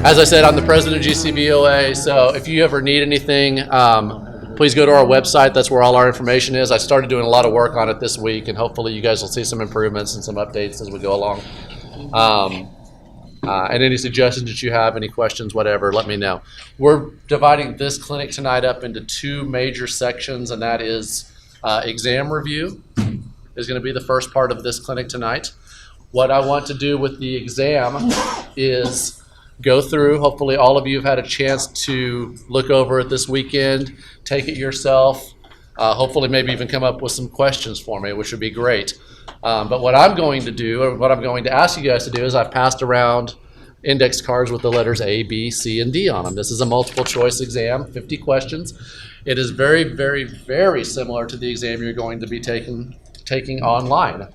As I said, I'm the president of GCVOA, so if you ever need anything, please go to our website. That's where all our information is. I started doing a lot of work on it this week, and hopefully you guys will see some improvements and some updates as we go along. And any suggestions that you have, any questions, whatever, let me know. We're dividing this clinic tonight up into two major sections, and that is exam review is going to be the first part of this clinic tonight. What I want to do with the exam is go through, hopefully all of you have had a chance to look over it this weekend, take it yourself, hopefully maybe even come up with some questions for me, which would be great. But what I'm going to do, or what I'm going to ask you guys to do, is I've passed around index cards with the letters A, B, C, and D on them. This is a multiple choice exam, 50 questions. It is very, very, very similar to the exam you're going to be taking online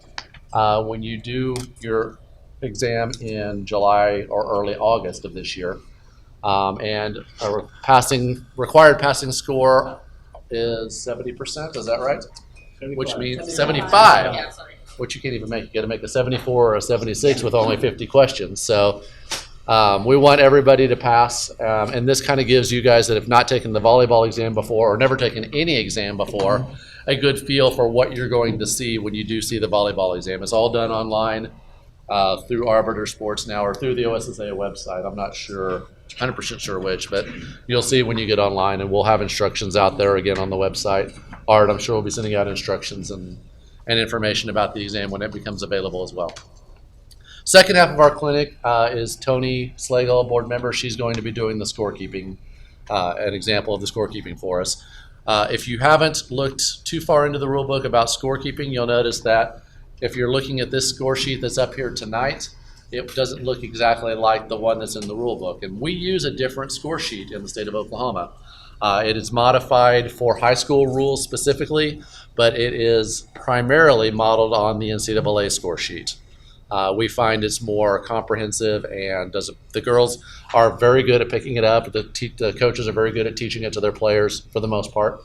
when you do your exam in July or early August of this year. And a required passing score is 70%, is that right? 75. Which means 75. Yeah, sorry. Which you can't even make. You got to make a 74 or a 76 with only 50 questions. So we want everybody to pass, and this kind of gives you guys that have not taken the volleyball exam before or never taken any exam before a good feel for what you're going to see when you do see the volleyball exam. It's all done online through Arbiter Sports now or through the OSSA website. I'm not sure, 100% sure which, but you'll see when you get online, and we'll have instructions out there again on the website. Art, I'm sure, will be sending out instructions and information about the exam when it becomes available as well. Second half of our clinic is Tony Slagle, board member. She's going to be doing the scorekeeping, an example of the scorekeeping for us. If you haven't looked too far into the rule book about scorekeeping, you'll notice that if you're looking at this score sheet that's up here tonight, it doesn't look exactly like the one that's in the rule book. And we use a different score sheet in the state of Oklahoma. It is modified for high school rules specifically, but it is primarily modeled on the NCAA score sheet. We find it's more comprehensive, and the girls are very good at picking it up. The coaches are very good at teaching it to their players for the most part.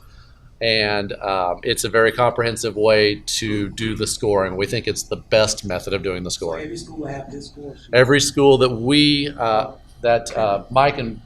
And it's a very comprehensive way to do the scoring. We think it's the best method of doing the scoring. Every school will have this score sheet. Every school that Mike and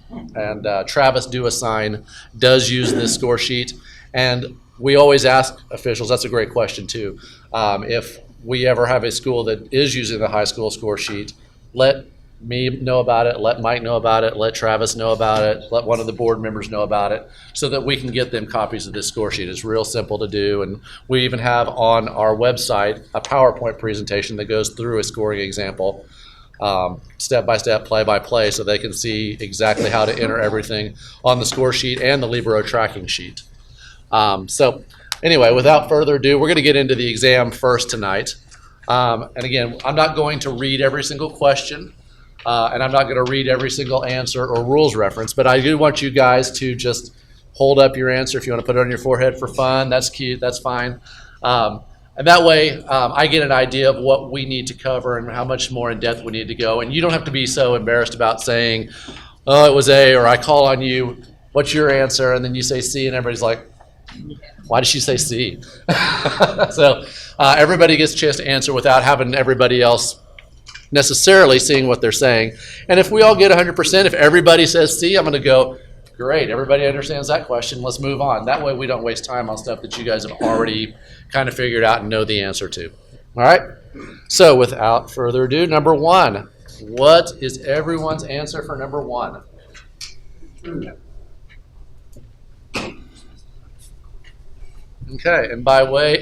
Travis do assign does use this score sheet. And we always ask officials, that's a great question too, if we ever have a school that is using the high school score sheet, let me know about it, let Mike know about it, let Travis know about it, let one of the board members know about it, so that we can get them copies of this score sheet. It's real simple to do, and we even have on our website a PowerPoint presentation that goes through a scoring example, step by step, play by play, so they can see exactly how to enter everything on the score sheet and the Libero tracking sheet. So anyway, without further ado, we're going to get into the exam first tonight. And again, I'm not going to read every single question. And I'm not going to read every single answer or rules reference, but I do want you guys to just hold up your answer. If you want to put it on your forehead for fun, that's cute, that's fine. And that way I get an idea of what we need to cover and how much more in depth we need to go. And you don't have to be so embarrassed about saying, oh, it was A, or I call on you, what's your answer? And then you say C, and everybody's like, why did she say C? So everybody gets a chance to answer without having everybody else necessarily seeing what they're saying. And if we all get 100%, if everybody says C, I'm going to go, great, everybody understands that question, let's move on. That way we don't waste time on stuff that you guys have already kind of figured out and know the answer to. All right? So without further ado, number one. What is everyone's answer for number one? Okay, and by way,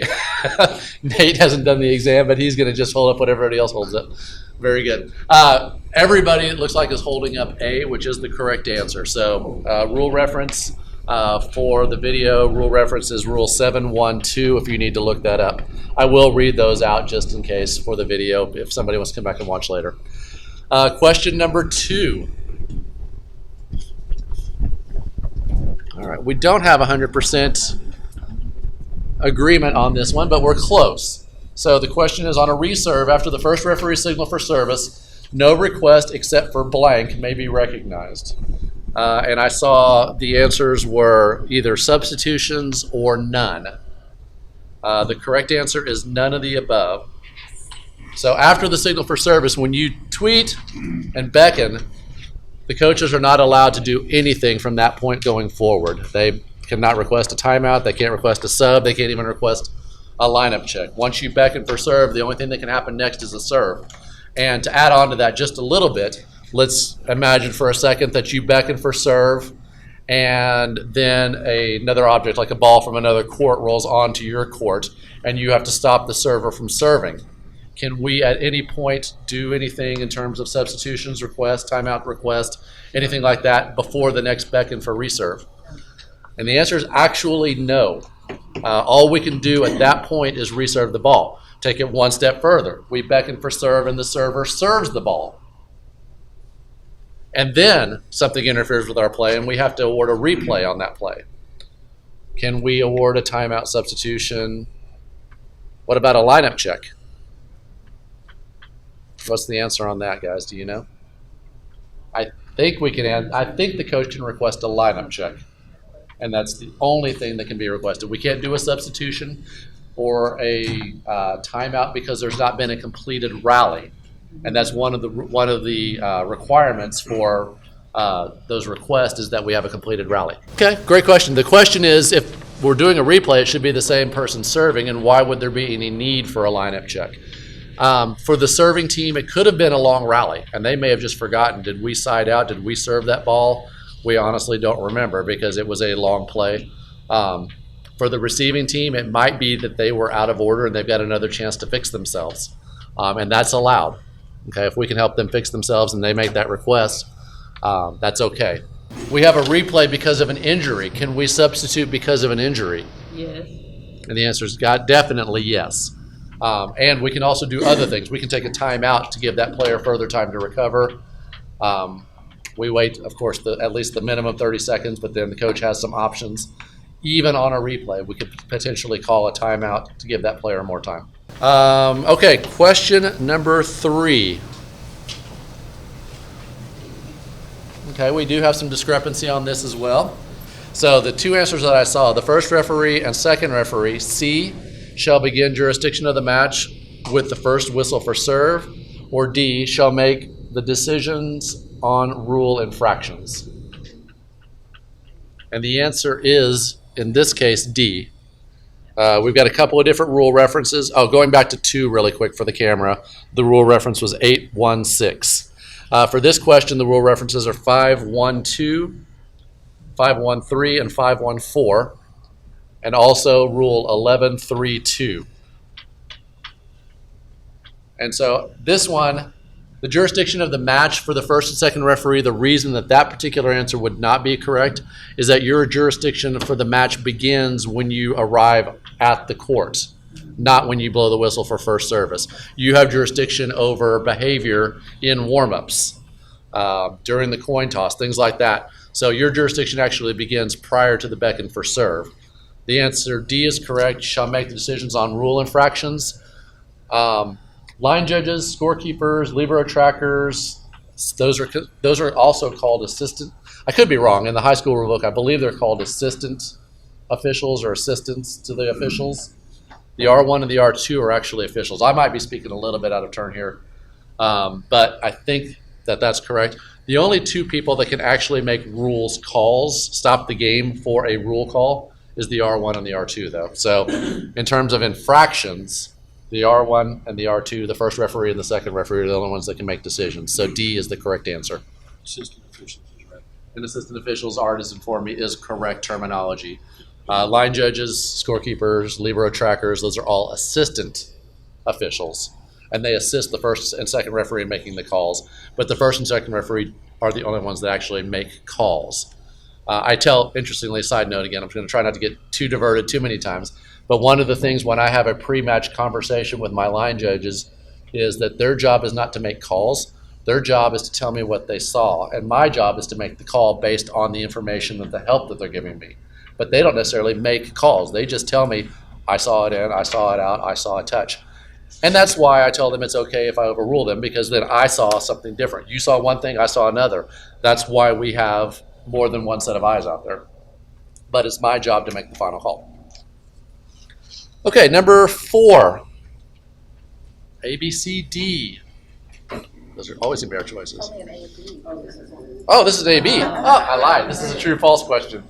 Nate hasn't done the exam, but he's going to just hold up what everybody else holds up. Very good. Everybody, it looks like, is holding up A, which is the correct answer. So rule reference for the video, rule reference is Rule 712 if you need to look that up. I will read those out just in case for the video if somebody wants to come back and watch later. Question number 2. All right, we don't have 100% agreement on this one, but we're close. So the question is, on a reserve, after the first referee signal for service, no request except for blank may be recognized. And I saw the answers were either substitutions or none. The correct answer is none of the above. So after the signal for service, when you tweet and beckon The coaches are not allowed to do anything from that point going forward. They cannot request a timeout. They can't request a sub. They can't even request a lineup check. Once you beckon for serve, the only thing that can happen next is a serve. And to add on to that just a little bit, let's imagine for a second that you beckon for serve, and then another object like a ball from another court rolls onto your court, and you have to stop the server from serving. Can we at any point do anything in terms of substitutions request, timeout request, anything like that before the next beckon for reserve? And the answer is actually no. All we can do at that point is reserve the ball. Take it one step further. We beckon for serve and the server serves the ball. And then something interferes with our play and we have to award a replay on that play. Can we award a timeout substitution? What about a lineup check? What's the answer on that, guys? Do you know? I think the coach can request a lineup check. And that's the only thing that can be requested. We can't do a substitution or a timeout because there's not been a completed rally. And that's one of the requirements for those requests is that we have a completed rally. Okay, great question. The question is, if we're doing a replay, it should be the same person serving, and why would there be any need for a lineup check? For the serving team, it could have been a long rally, and they may have just forgotten. Did we side out? Did we serve that ball? We honestly don't remember because it was a long play. For the receiving team, it might be that they were out of order and they've got another chance to fix themselves, and that's allowed. Okay, if we can help them fix themselves and they make that request, that's okay. We have a replay because of an injury. Can we substitute because of an injury? Yes. And the answer is definitely yes. And we can also do other things. We can take a timeout to give that player further time to recover. We wait, of course, at least the minimum 30 seconds, but then the coach has some options. Even on a replay, we could potentially call a timeout to give that player more time. Okay, question number 3. Okay, we do have some discrepancy on this as well. So the two answers that I saw, the first referee and second referee, C, shall begin jurisdiction of the match with the first whistle for serve, or D, shall make the decisions on rule infractions. And the answer is, in this case, D. We've got a couple of different rule references. Oh, going back to 2 really quick for the camera, the rule reference was 816. For this question, the rule references are 512, 513, and 514, and also rule 1132. And so this one, the jurisdiction of the match for the first and second referee, the reason that that particular answer would not be correct is that your jurisdiction for the match begins when you arrive at the court, not when you blow the whistle for first service. You have jurisdiction over behavior in warm-ups, during the coin toss, things like that. So your jurisdiction actually begins prior to the beckon for serve. The answer D is correct, shall make the decisions on rule infractions. Line judges, scorekeepers, libero trackers, those are also called assistant. I could be wrong. In the high school rule book, I believe they're called assistant officials or assistants to the officials. The R1 and the R2 are actually officials. I might be speaking a little bit out of turn here, but I think that that's correct. The only 2 people that can actually make rules calls, stop the game for a rule call, is the R1 and the R2, though. So in terms of infractions, the R1 and the R2, the first referee and the second referee, are the only ones that can make decisions. So D is the correct answer. Assistant officials is right. And assistant officials, Art has informed me, is correct terminology. Line judges, scorekeepers, libero trackers, those are all assistant officials. And they assist the first and second referee in making the calls. But the first and second referee are the only ones that actually make calls. Interestingly, side note again, I'm going to try not to get too diverted too many times, but one of the things when I have a pre-match conversation with my line judges is that their job is not to make calls. Their job is to tell me what they saw, and my job is to make the call based on the information and the help that they're giving me. But they don't necessarily make calls. They just tell me, I saw it in, I saw it out, I saw a touch. And that's why I tell them it's okay if I overrule them, because then I saw something different. You saw one thing, I saw another. That's why we have more than one set of eyes out there. But it's my job to make the final call. Okay, number 4. A, B, C, D. Those are always going to be our choices. Only an A and B. Oh, this is one. Oh, this is A, B. Oh, I lied. This is a true false question.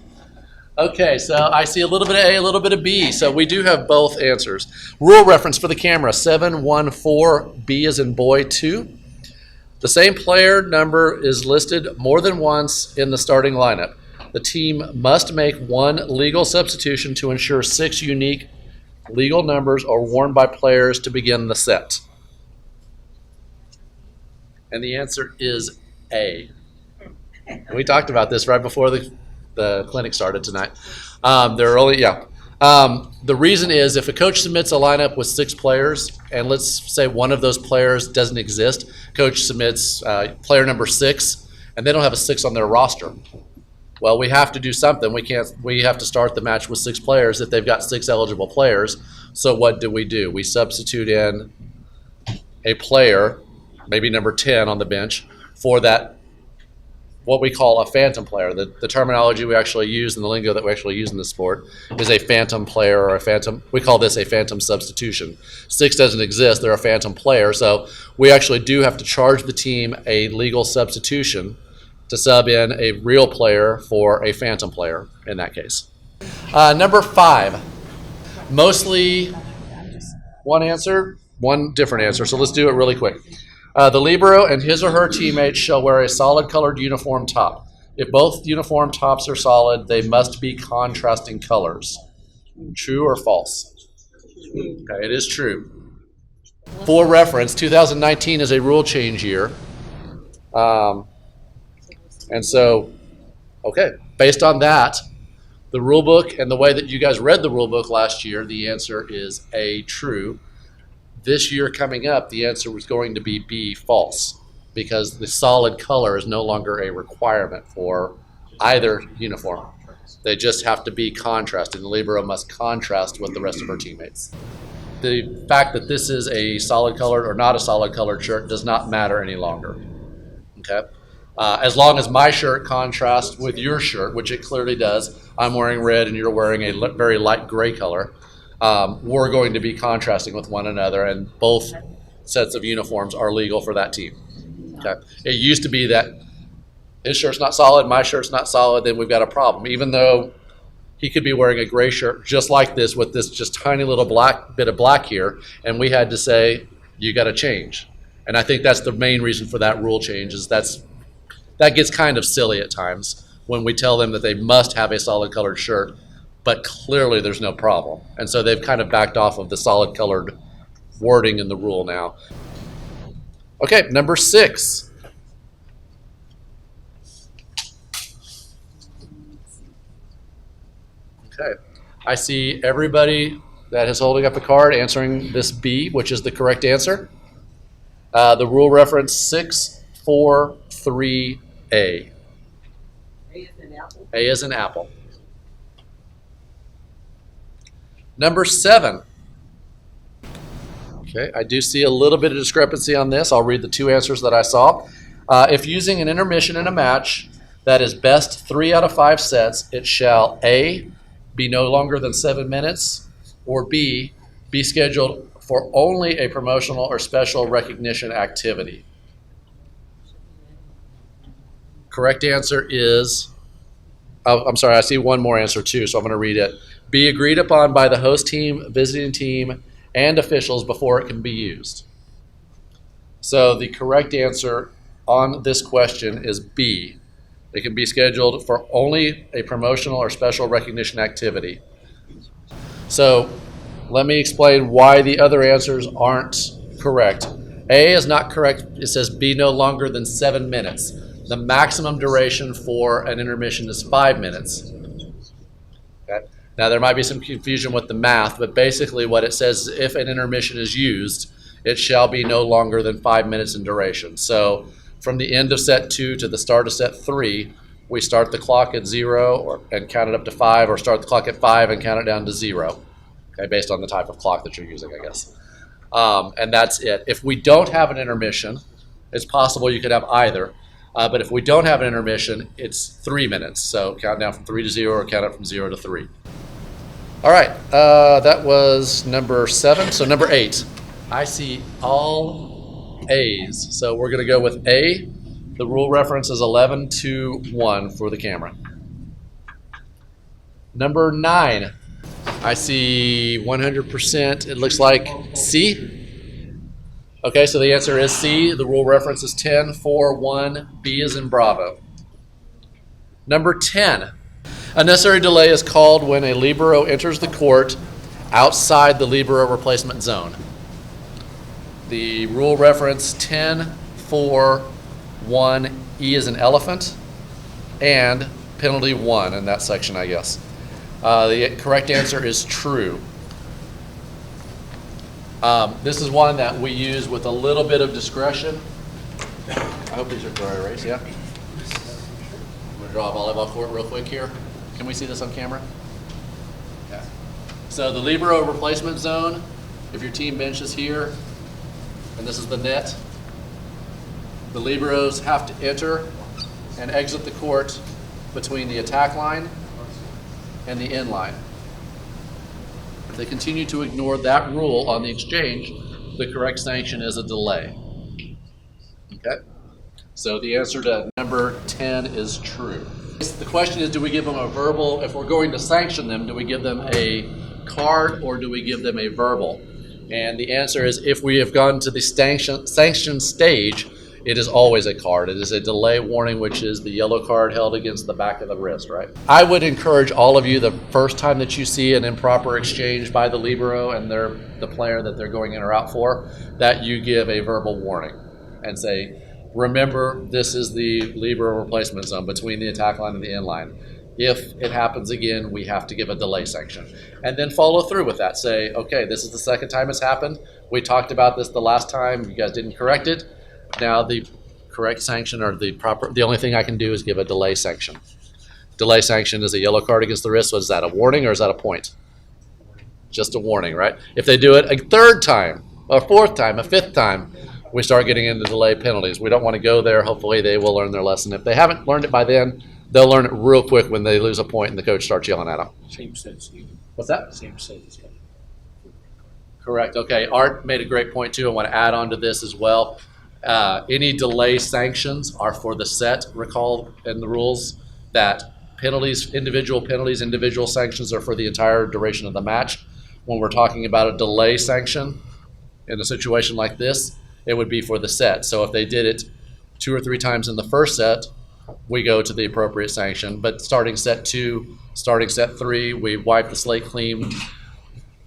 Okay, so I see a little bit of A, a little bit of B. So we do have both answers. Rule reference for the camera, 714, B as in boy, 2. The same player number is listed more than once in the starting lineup. The team must make one legal substitution to ensure 6 unique legal numbers are worn by players to begin the set. And the answer is A. And we talked about this right before the clinic started tonight. There are only, the reason is if a coach submits a lineup with 6 players, and let's say one of those players doesn't exist, coach submits player number 6, and they don't have a 6 on their roster. Well, we have to do something. We have to start the match with 6 players if they've got 6 eligible players. So what do? We substitute in a player, maybe number 10 on the bench, for that, what we call a phantom player. The terminology we actually use and the lingo that we actually use in the sport is a phantom player or a phantom. We call this a phantom substitution. 6 doesn't exist. They're a phantom player. So we actually do have to charge the team a legal substitution to sub in a real player for a phantom player in that case. Number 5, mostly one answer, one different answer. So let's do it really quick. The libero and his or her teammates shall wear a solid colored uniform top. If both uniform tops are solid, they must be contrasting colors. True or false? Okay, it is true. For reference, 2019 is a rule change year. And so, okay, based on that, the rule book and the way that you guys read the rule book last year, the answer is A, true. This year coming up, the answer was going to be B, false, because the solid color is no longer a requirement for either uniform. They just have to be contrasting. The libero must contrast with the rest of her teammates. The fact that this is a solid colored or not a solid colored shirt does not matter any longer. Okay? As long as my shirt contrasts with your shirt, which it clearly does, I'm wearing red and you're wearing a very light gray color, we're going to be contrasting with one another, and both sets of uniforms are legal for that team. Okay? It used to be that his shirt's not solid, my shirt's not solid, then we've got a problem. Even though he could be wearing a gray shirt just like this with this just tiny little black bit of black here, and we had to say, you got to change. And I think that's the main reason for that rule change is that gets kind of silly at times when we tell them that they must have a solid colored shirt, but clearly there's no problem. And so they've kind of backed off of the solid colored wording in the rule now. Okay, number 6. Okay, I see everybody that is holding up a card answering this B, which is the correct answer. The rule reference 643A. A is an apple. A is an apple. Number 7. Okay, I do see a little bit of discrepancy on this. I'll read the 2 answers that I saw. If using an intermission in a match that is best 3 out of 5 sets, it shall A, be no longer than 7 minutes, or B, be scheduled for only a promotional or special recognition activity. Correct answer is, I'm sorry, I see one more answer too, so I'm going to read it. Be agreed upon by the host team, visiting team, and officials before it can be used. So the correct answer on this question is B. It can be scheduled for only a promotional or special recognition activity. So let me explain why the other answers aren't correct. A is not correct. It says be no longer than 7 minutes. The maximum duration for an intermission is 5 minutes. Okay. Now there might be some confusion with the math, but basically what it says is if an intermission is used, it shall be no longer than 5 minutes in duration. So from the end of set 2 to the start of set 3, we start the clock at 0 and count it up to 5, or start the clock at 5 and count it down to 0. Okay, based on the type of clock that you're using, I guess. And that's it. If we don't have an intermission, it's possible you could have either. But if we don't have an intermission, it's 3 minutes. So count down from 3 to 0 or count it from 0 to 3. All right, that was number 7. So number 8. I see all A's. So we're going to go with A. The rule reference is 11-1 for the camera. Number 9. I see 100%. It looks like C. Okay, so the answer is C. The rule reference is 10-4-1. B is in Bravo. Number 10. A necessary delay is called when a libero enters the court outside the libero replacement zone. The rule reference 10-4-1. E is an elephant, and penalty 1 in that section, I guess. The correct answer is true. This is one that we use with a little bit of discretion. I hope these are dry erase, yeah? I'm going to draw a volleyball court real quick here. Can we see this on camera? Yeah. So the libero replacement zone, if your team bench is here, and this is the net, the liberos have to enter and exit the court between the attack line and the in line. If they continue to ignore that rule on the exchange, the correct sanction is a delay. Okay? So the answer to number 10 is true. The question is, do we give them a verbal? If we're going to sanction them, do we give them a card or do we give them a verbal? And the answer is, if we have gone to the sanction stage, it is always a card. It is a delay warning, which is the yellow card held against the back of the wrist, right? I would encourage all of you, the first time that you see an improper exchange by the libero and the player that they're going in or out for, that you give a verbal warning and say, remember, this is the libero replacement zone between the attack line and the in line. If it happens again, we have to give a delay sanction. And then follow through with that. Say, okay, this is the second time it's happened. We talked about this the last time. You guys didn't correct it. Now the correct sanction or the only thing I can do is give a delay sanction. Delay sanction is a yellow card against the wrist. So is that a warning or is that a point? Just a warning, right? If they do it a third time, a fourth time, a fifth time, we start getting into delay penalties. We don't want to go there. Hopefully they will learn their lesson. If they haven't learned it by then, they'll learn it real quick when they lose a point and the coach starts yelling at them. Same sense. What's that? Same sense. Correct. Okay. Art made a great point too. I want to add on to this as well. Any delay sanctions are for the set. Recall in the rules that individual sanctions are for the entire duration of the match. When we're talking about a delay sanction in a situation like this, it would be for the set. So if they did it 2 or 3 times in the first set, we go to the appropriate sanction. But starting set 2, starting set 3, we wipe the slate clean.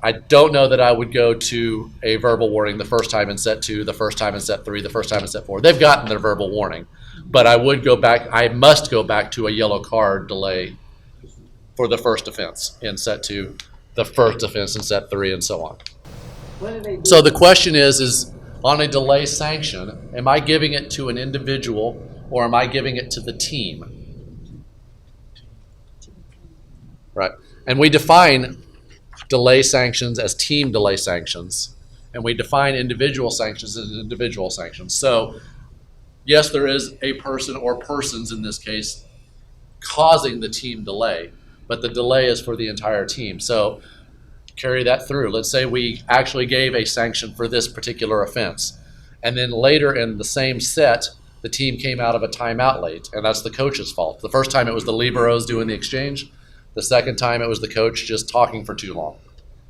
I don't know that I would go to a verbal warning the first time in set 2, the first time in set 3, the first time in set 4. They've gotten their verbal warning. But I must go back to a yellow card delay for the first offense in set 2, the first offense in set 3, and so on. So the question is on a delay sanction, am I giving it to an individual or am I giving it to the team? Right. And we define delay sanctions as team delay sanctions, and we define individual sanctions as individual sanctions. So yes, there is a person or persons in this case causing the team delay, but the delay is for the entire team. So carry that through. Let's say we actually gave a sanction for this particular offense, and then later in the same set, the team came out of a timeout late, and that's the coach's fault. The first time it was the liberos doing the exchange. The second time it was the coach just talking for too long.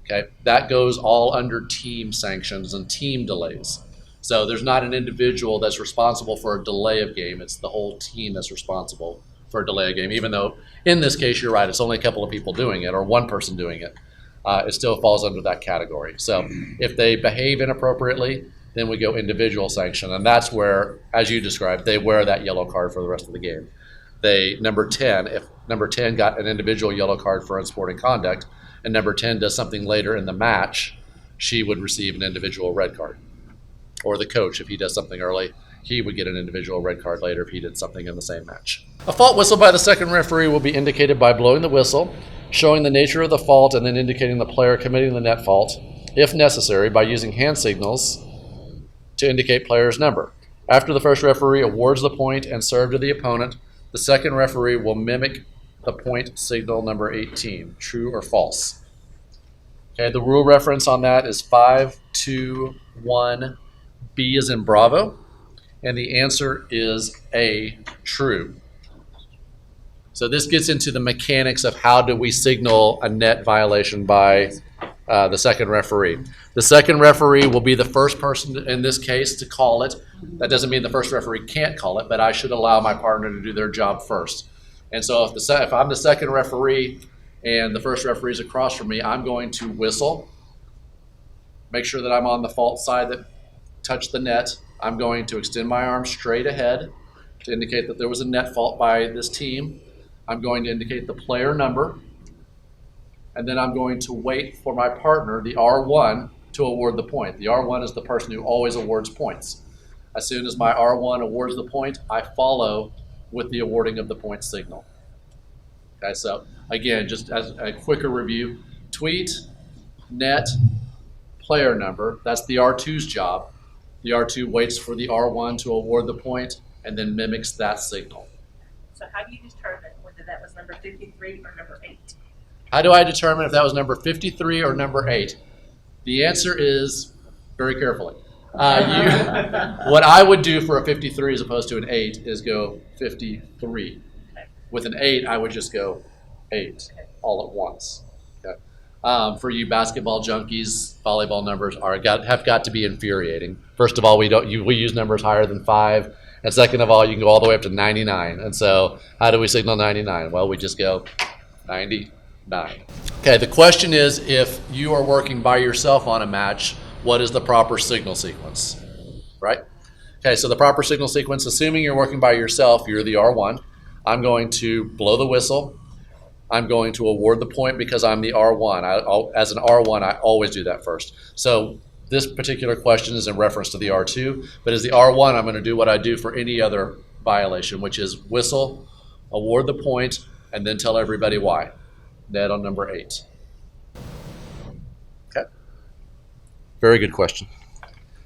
Okay, that goes all under team sanctions and team delays. So there's not an individual that's responsible for a delay of game. It's the whole team that's responsible for a delay of game, even though in this case, you're right, it's only a couple of people doing it or one person doing it. It still falls under that category. So if they behave inappropriately, then we go individual sanction. And that's where, as you described, they wear that yellow card for the rest of the game. Number 10, if number 10 got an individual yellow card for unsporting conduct, and number 10 does something later in the match, she would receive an individual red card. Or the coach, if he does something early, he would get an individual red card later if he did something in the same match. A fault whistle by the second referee will be indicated by blowing the whistle, showing the nature of the fault, and then indicating the player committing the net fault, if necessary, by using hand signals to indicate player's number. After the first referee awards the point and serve to the opponent, the second referee will mimic the point signal number 18, true or false. Okay, the rule reference on that is 521B. B is in Bravo, and the answer is A, true. So this gets into the mechanics of how do we signal a net violation by the second referee. The second referee will be the first person in this case to call it. That doesn't mean the first referee can't call it, but I should allow my partner to do their job first. And so if I'm the second referee and the first referee is across from me, I'm going to whistle, make sure that I'm on the fault side that touched the net. I'm going to extend my arm straight ahead to indicate that there was a net fault by this team. I'm going to indicate the player number, and then I'm going to wait for my partner, the R1, to award the point. The R1 is the person who always awards points. As soon as my R1 awards the point, I follow with the awarding of the point signal. Okay, so again, just as a quicker review, tweet, net, player number, that's the R2's job. The R2 waits for the R1 to award the point and then mimics that signal. So how do you determine whether that was number 53 or number 8? How do I determine if that was number 53 or number 8? The answer is, very carefully, what I would do for a 53 as opposed to an 8 is go 53. Okay. With an 8, I would just go 8 all at once. Okay. For you basketball junkies, volleyball numbers have got to be infuriating. First of all, we use numbers higher than 5. And second of all, you can go all the way up to 99. And so how do we signal 99? Well, we just go 99. Okay, the question is, if you are working by yourself on a match, what is the proper signal sequence, right? Okay, so the proper signal sequence, assuming you're working by yourself, you're the R1. I'm going to blow the whistle. I'm going to award the point because I'm the R1. As an R1, I always do that first. So this particular question is in reference to the R2, but as the R1, I'm going to do what I do for any other violation, which is whistle, award the point, and then tell everybody why. Net on number 8. Okay. Very good question.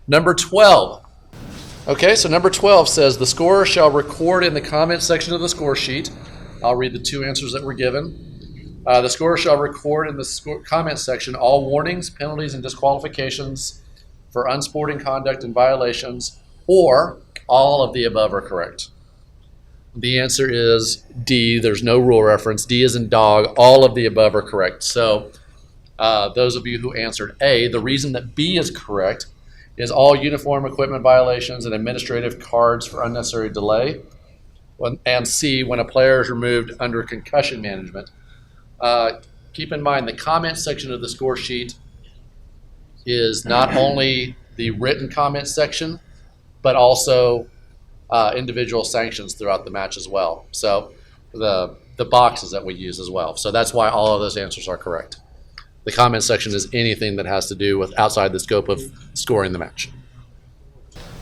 Number 12. Okay, so number 12 says the scorer shall record in the comment section of the score sheet. I'll read the 2 answers that were given. The scorer shall record in the comment section all warnings, penalties, and disqualifications for unsporting conduct and violations, or all of the above are correct. The answer is D. There's no rule reference. D is in dog. All of the above are correct. So those of you who answered A, the reason that B is correct is all uniform equipment violations and administrative cards for unnecessary delay. And C, when a player is removed under concussion management. Keep in mind the comment section of the score sheet is not only the written comment section, but also individual sanctions throughout the match as well. So the boxes that we use as well. So that's why all of those answers are correct. The comment section is anything that has to do with outside the scope of scoring the match.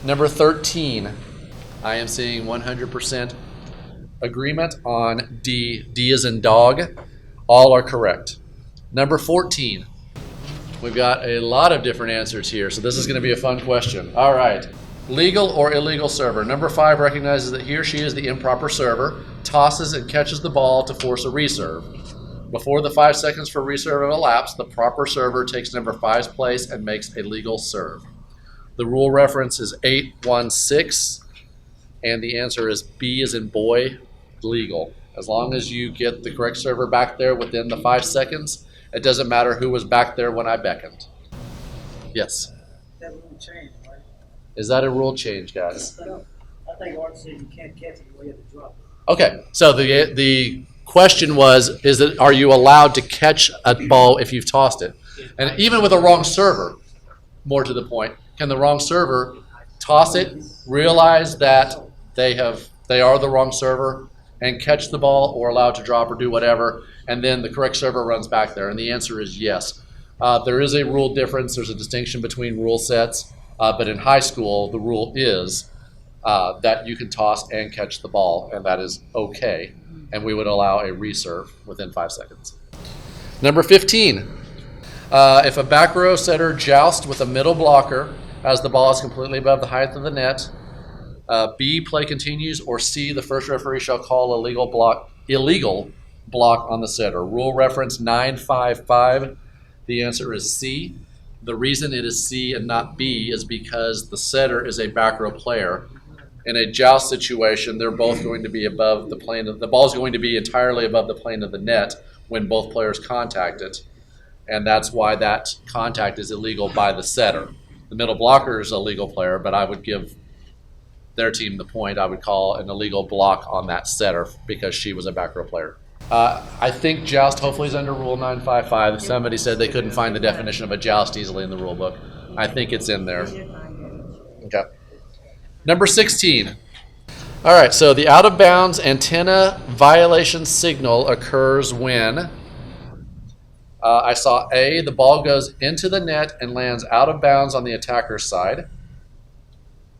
Number 13, I am seeing 100% agreement on D. D is in dog. All are correct. Number 14, we've got a lot of different answers here, so this is going to be a fun question. All right. Legal or illegal server. Number 5 recognizes that he or she is the improper server, tosses and catches the ball to force a reserve. Before the 5 seconds for reserve have elapsed, the proper server takes number 5's place and makes a legal serve. The rule reference is 816, and the answer is B as in boy, legal. As long as you get the correct server back there within the 5 seconds, it doesn't matter who was back there when I beckoned. Yes? That rule changed, right? Is that a rule change, guys? I think Art said you can't catch it, you have to drop it. Okay, so the question was, are you allowed to catch a ball if you've tossed it? And even with a wrong server, more to the point, can the wrong server toss it, realize that they are the wrong server, and catch the ball or allowed to drop or do whatever, and then the correct server runs back there? And the answer is yes. There is a rule difference. There's a distinction between rule sets, but in high school, the rule is that you can toss and catch the ball, and that is okay. And we would allow a reserve within 5 seconds. Number 15, if a back row setter jousts with a middle blocker as the ball is completely above the height of the net, B, play continues, or C, the first referee shall call illegal block on the setter. Rule reference 955. The answer is C. The reason it is C and not B is because the setter is a back row player. In a joust situation, they're both going to be above the plane of the ball is going to be entirely above the plane of the net when both players contact it. And that's why that contact is illegal by the setter. The middle blocker is a legal player, but I would give their team the point. I would call an illegal block on that setter because she was a back row player. I think joust hopefully is under Rule 955. Somebody said they couldn't find the definition of a joust easily in the rule book. I think it's in there. Okay. Number 16. All right, so the out of bounds antenna violation signal occurs when I saw A, the ball goes into the net and lands out of bounds on the attacker's side.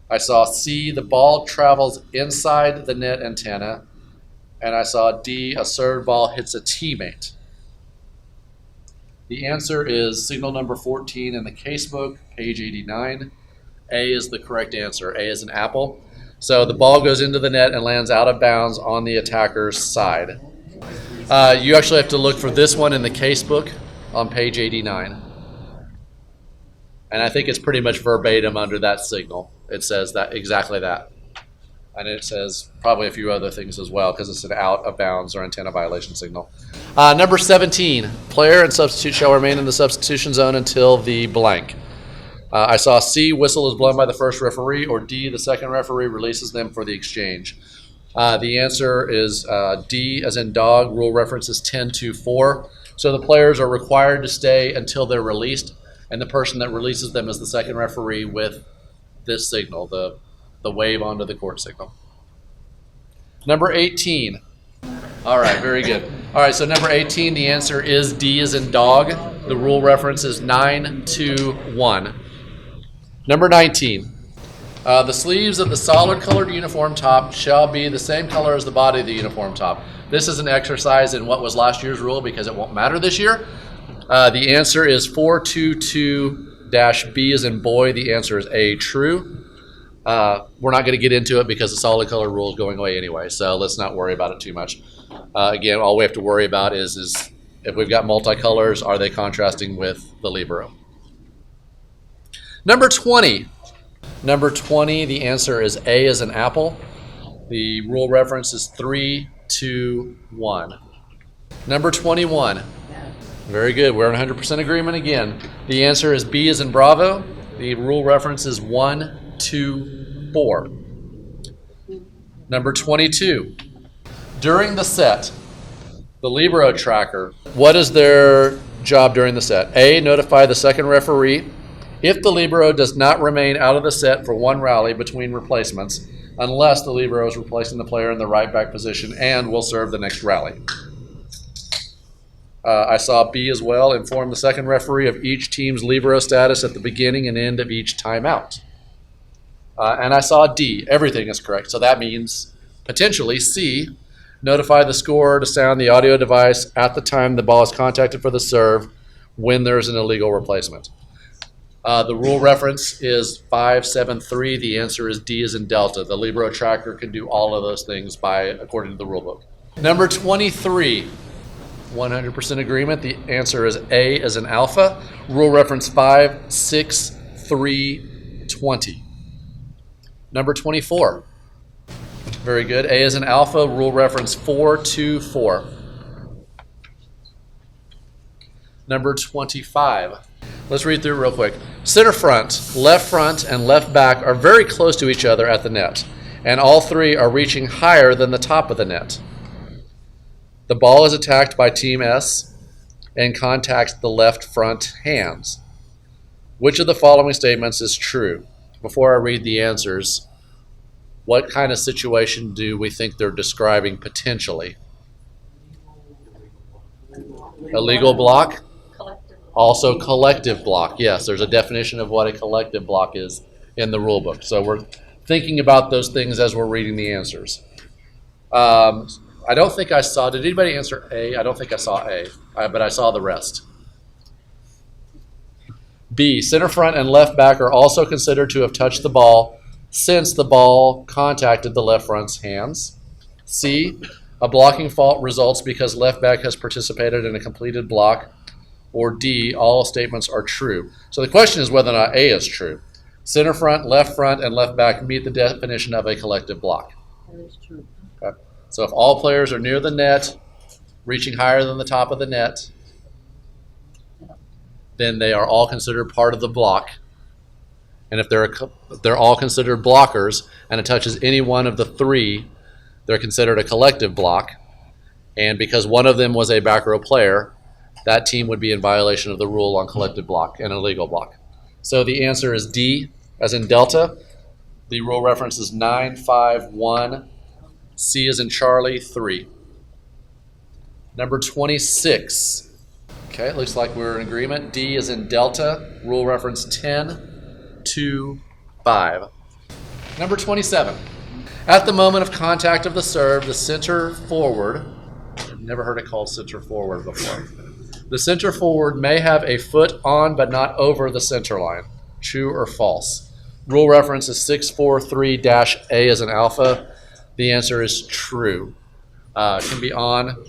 I saw C, the ball travels inside the net antenna. And I saw D, a served ball hits a teammate. The answer is signal number 14 in the casebook, page 89. A is the correct answer. A is an apple. So the ball goes into the net and lands out of bounds on the attacker's side. You actually have to look for this one in the casebook on page 89. And I think it's pretty much verbatim under that signal. It says that exactly that. And it says probably a few other things as well because it's an out of bounds or antenna violation signal. Number 17, player and substitute shall remain in the substitution zone until the blank. I saw C, whistle is blown by the first referee, or D, the second referee releases them for the exchange. The answer is D, as in dog. Rule reference is 10-4. So the players are required to stay until they're released, and the person that releases them is the second referee with this signal, the wave onto the court signal. Number 18. All right, very good. All right, so number 18, the answer is D as in dog. The rule reference is 9-1. Number 19. The sleeves of the solid colored uniform top shall be the same color as the body of the uniform top. This is an exercise in what was last year's rule because it won't matter this year. The answer is 422-B as in boy. The answer is A, true. We're not going to get into it because the solid color rule is going away anyway, so let's not worry about it too much. Again, all we have to worry about is if we've got multicolors, are they contrasting with the libero? Number 20. Number 20, the answer is A as an apple. The rule reference is 3-2-1. Number 21. Very good. We're in 100% agreement again. The answer is B as in Bravo. The rule reference is 1-2-4. Number 22. During the set, the libero tracker, what is their job during the set? A, notify the second referee if the libero does not remain out of the set for one rally between replacements, unless the libero is replacing the player in the right back position and will serve the next rally. I saw B as well, inform the second referee of each team's libero status at the beginning and end of each timeout. And I saw D, everything is correct. So that means potentially C, notify the scorer to sound the audio device at the time the ball is contacted for the serve when there's an illegal replacement. The rule reference is 573. The answer is D as in Delta. The libero tracker can do all of those things according to the rule book. Number 23. 100% agreement. The answer is A as in Alpha. Rule reference 56320. Number 24. Very good. A as in Alpha. Rule reference 424. Number 25. Let's read through real quick. Center front, and left back are very close to each other at the net, and all three are reaching higher than the top of the net. The ball is attacked by Team S and contacts the left front hands. Which of the following statements is true? Before I read the answers, what kind of situation do we think they're describing potentially? Illegal block? Also collective block. Yes, there's a definition of what a collective block is in the rule book. So we're thinking about those things as we're reading the answers. I don't think I saw, did anybody answer A? I don't think I saw A, but I saw the rest. B, center front and left back are also considered to have touched the ball since the ball contacted the left front's hands. C, a blocking fault results because left back has participated in a completed block or D, all statements are true. So the question is whether or not A is true. Center front, and left back meet the definition of a collective block. That is true. Okay. So if all players are near the net, reaching higher than the top of the net, then they are all considered part of the block. And if they're all considered blockers and it touches any one of the three, they're considered a collective block. And because one of them was a back row player, that team would be in violation of the rule on collective block and illegal block. So the answer is D, as in Delta. The rule reference is 951. C as in Charlie, 3. Number 26. Okay, it looks like we're in agreement. D is in Delta. Rule reference 10-2-5. Number 27. At the moment of contact of the serve, the center forward, I've never heard it called center forward before. The center forward may have a foot on but not over the center line. True or false? Rule reference is 643-A as in alpha. The answer is true. It can be on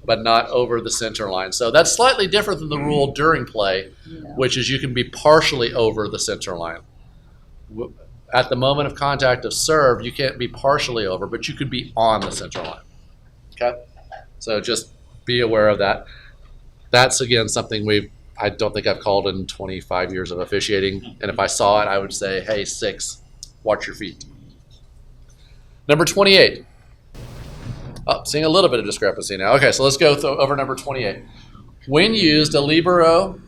but not over the center line. So that's slightly different than the rule during play, which is you can be partially over the center line. At the moment of contact of serve, you can't be partially over, but you could be on the center line. Okay? So just be aware of that. That's, again, something I don't think I've called in 25 years of officiating. And if I saw it, I would say, hey, 6, watch your feet. Number 28. Oh, seeing a little bit of discrepancy now. Okay, so let's go over number 28. When used, a libero,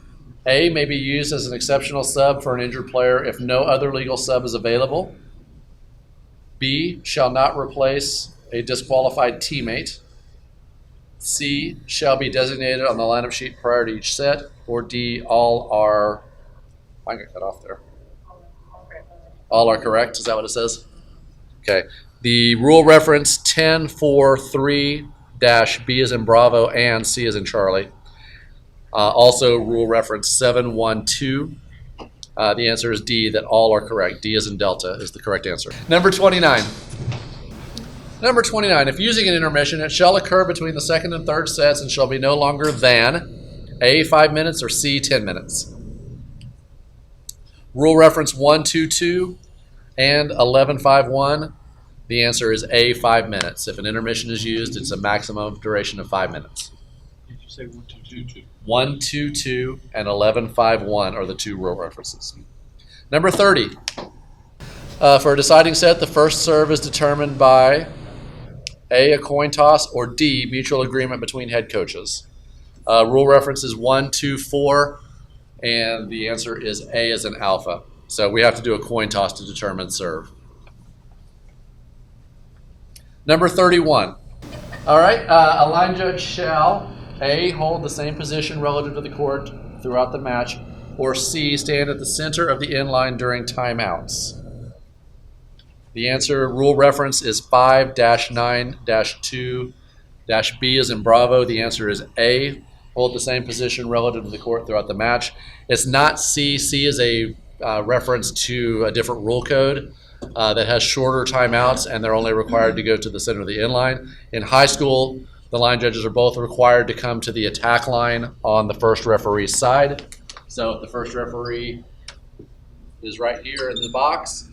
A, may be used as an exceptional sub for an injured player if no other legal sub is available. B, shall not replace a disqualified teammate. C, shall be designated on the lineup sheet prior to each set. Or D, all are, I got cut off there. All are correct, is that what it says? Okay. The rule reference 10-4-3-B as in Bravo and C as in Charlie. Also rule reference 712. The answer is D, that all are correct. D as in Delta is the correct answer. Number 29. Number 29, if using an intermission, it shall occur between the second and third sets and shall be no longer than A, 5 minutes, or C, 10 minutes. Rule reference 122 and 1151. The answer is A, 5 minutes. If an intermission is used, it's a maximum duration of 5 minutes. Did you say 122? 122 and 1151 are the two rule references. Number 30. For a deciding set, the first serve is determined by A, a coin toss, or D, mutual agreement between head coaches. Rule reference is 124, and the answer is A as in alpha. So we have to do a coin toss to determine serve. Number 31. All right, a line judge shall A, hold the same position relative to the court throughout the match, or C, stand at the center of the end line during timeouts. The answer, rule reference, is 5-9-2-B as in Bravo. The answer is A, hold the same position relative to the court throughout the match. It's not C. C is a reference to a different rule code that has shorter timeouts, and they're only required to go to the center of the end line. In high school, the line judges are both required to come to the attack line on the first referee's side. So if the first referee is right here in the box,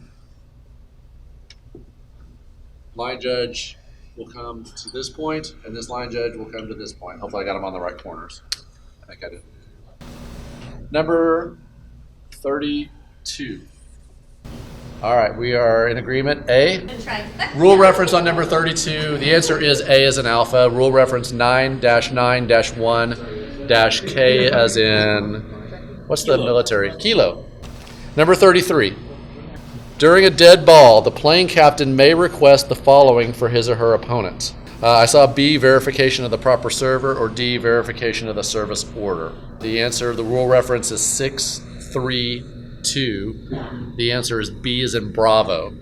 line judge will come to this point, and this line judge will come to this point. Hopefully I got them on the right corners. I think I did. Number 32. All right, we are in agreement. A. Rule reference on number 32. The answer is A as in alpha. Rule reference 9-9-1-K as in, what's the military? Kilo. Number 33. During a dead ball, the playing captain may request the following for his or her opponent. I saw B, verification of the proper server, or D, verification of the service order. The answer, the rule reference is 6-3-2. The answer is B as in Bravo.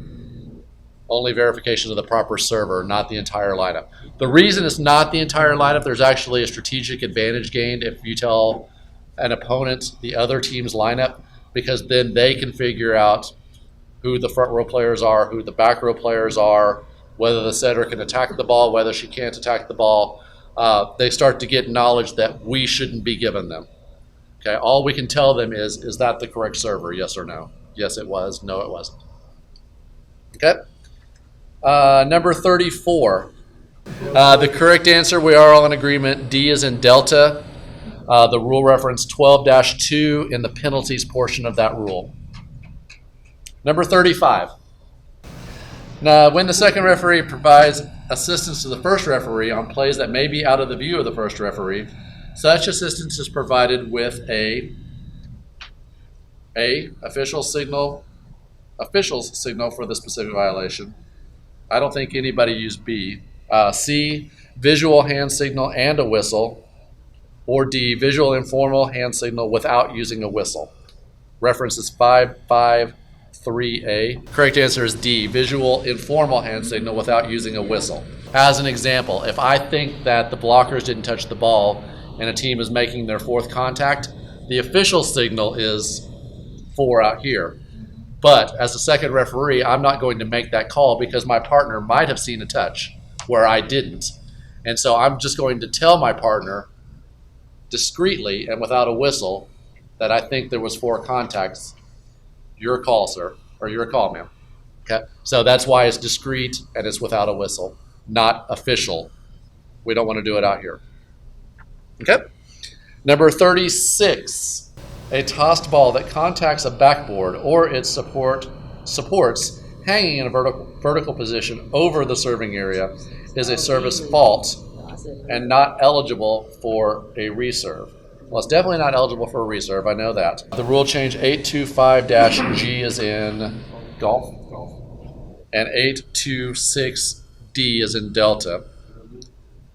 Only verification of the proper server, not the entire lineup. The reason it's not the entire lineup, there's actually a strategic advantage gained if you tell an opponent the other team's lineup, because then they can figure out who the front row players are, who the back row players are, whether the setter can attack the ball, whether she can't attack the ball. They start to get knowledge that we shouldn't be giving them. Okay, all we can tell them is that the correct server, yes or no? Yes, it was. No, it wasn't. Okay. Number 34. The correct answer, we are all in agreement. D is in Delta. The rule reference 12-2 in the penalties portion of that rule. Number 35. Now, when the second referee provides assistance to the first referee on plays that may be out of the view of the first referee, such assistance is provided with A, official's signal for the specific violation. I don't think anybody used B. C, visual hand signal and a whistle. Or D, visual informal hand signal without using a whistle. Reference is 553A. Correct answer is D, visual informal hand signal without using a whistle. As an example, if I think that the blockers didn't touch the ball and a team is making their fourth contact, the official signal is 4 out here. But as a second referee, I'm not going to make that call because my partner might have seen a touch where I didn't. And so I'm just going to tell my partner discreetly and without a whistle that I think there was 4 contacts. Your call, sir, or your call, ma'am. Okay, so that's why it's discreet and it's without a whistle, not official. We don't want to do it out here. Okay, number 36. A tossed ball that contacts a backboard or its supports hanging in a vertical position over the serving area is a service fault and not eligible for a reserve. Well, it's definitely not eligible for a reserve, I know that. The rule change 825-G is in golf, and 826D is in Delta.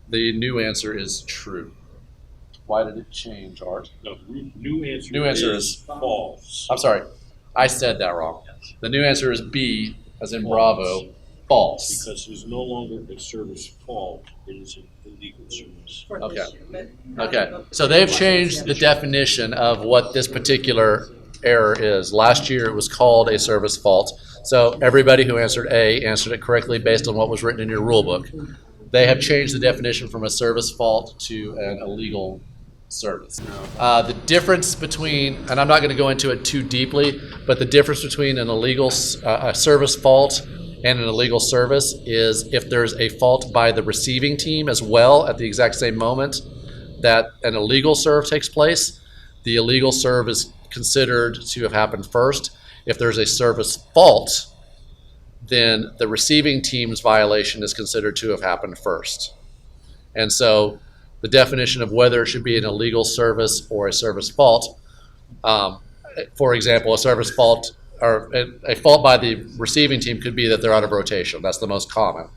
The new answer is true. Why did it change, Art? No, new answer is false. I'm sorry, I said that wrong. The new answer is B, as in Bravo, false. Because it's no longer a service fault, it is an illegal service. For Okay. this year, but- Okay, so they've changed the definition of what this particular error is. Last year it was called a service fault. So everybody who answered A answered it correctly based on what was written in your rule book. They have changed the definition from a service fault to an illegal service. The difference between, and I'm not going to go into it too deeply, but the difference between an illegal a service fault and an illegal service is if there's a fault by the receiving team as well at the exact same moment that an illegal serve takes place, the illegal serve is considered to have happened first. If there's a service fault, then the receiving team's violation is considered to have happened first. And so the definition of whether it should be an illegal service or a service fault, for example, a service fault or a fault by the receiving team could be that they're out of rotation. That's the most common.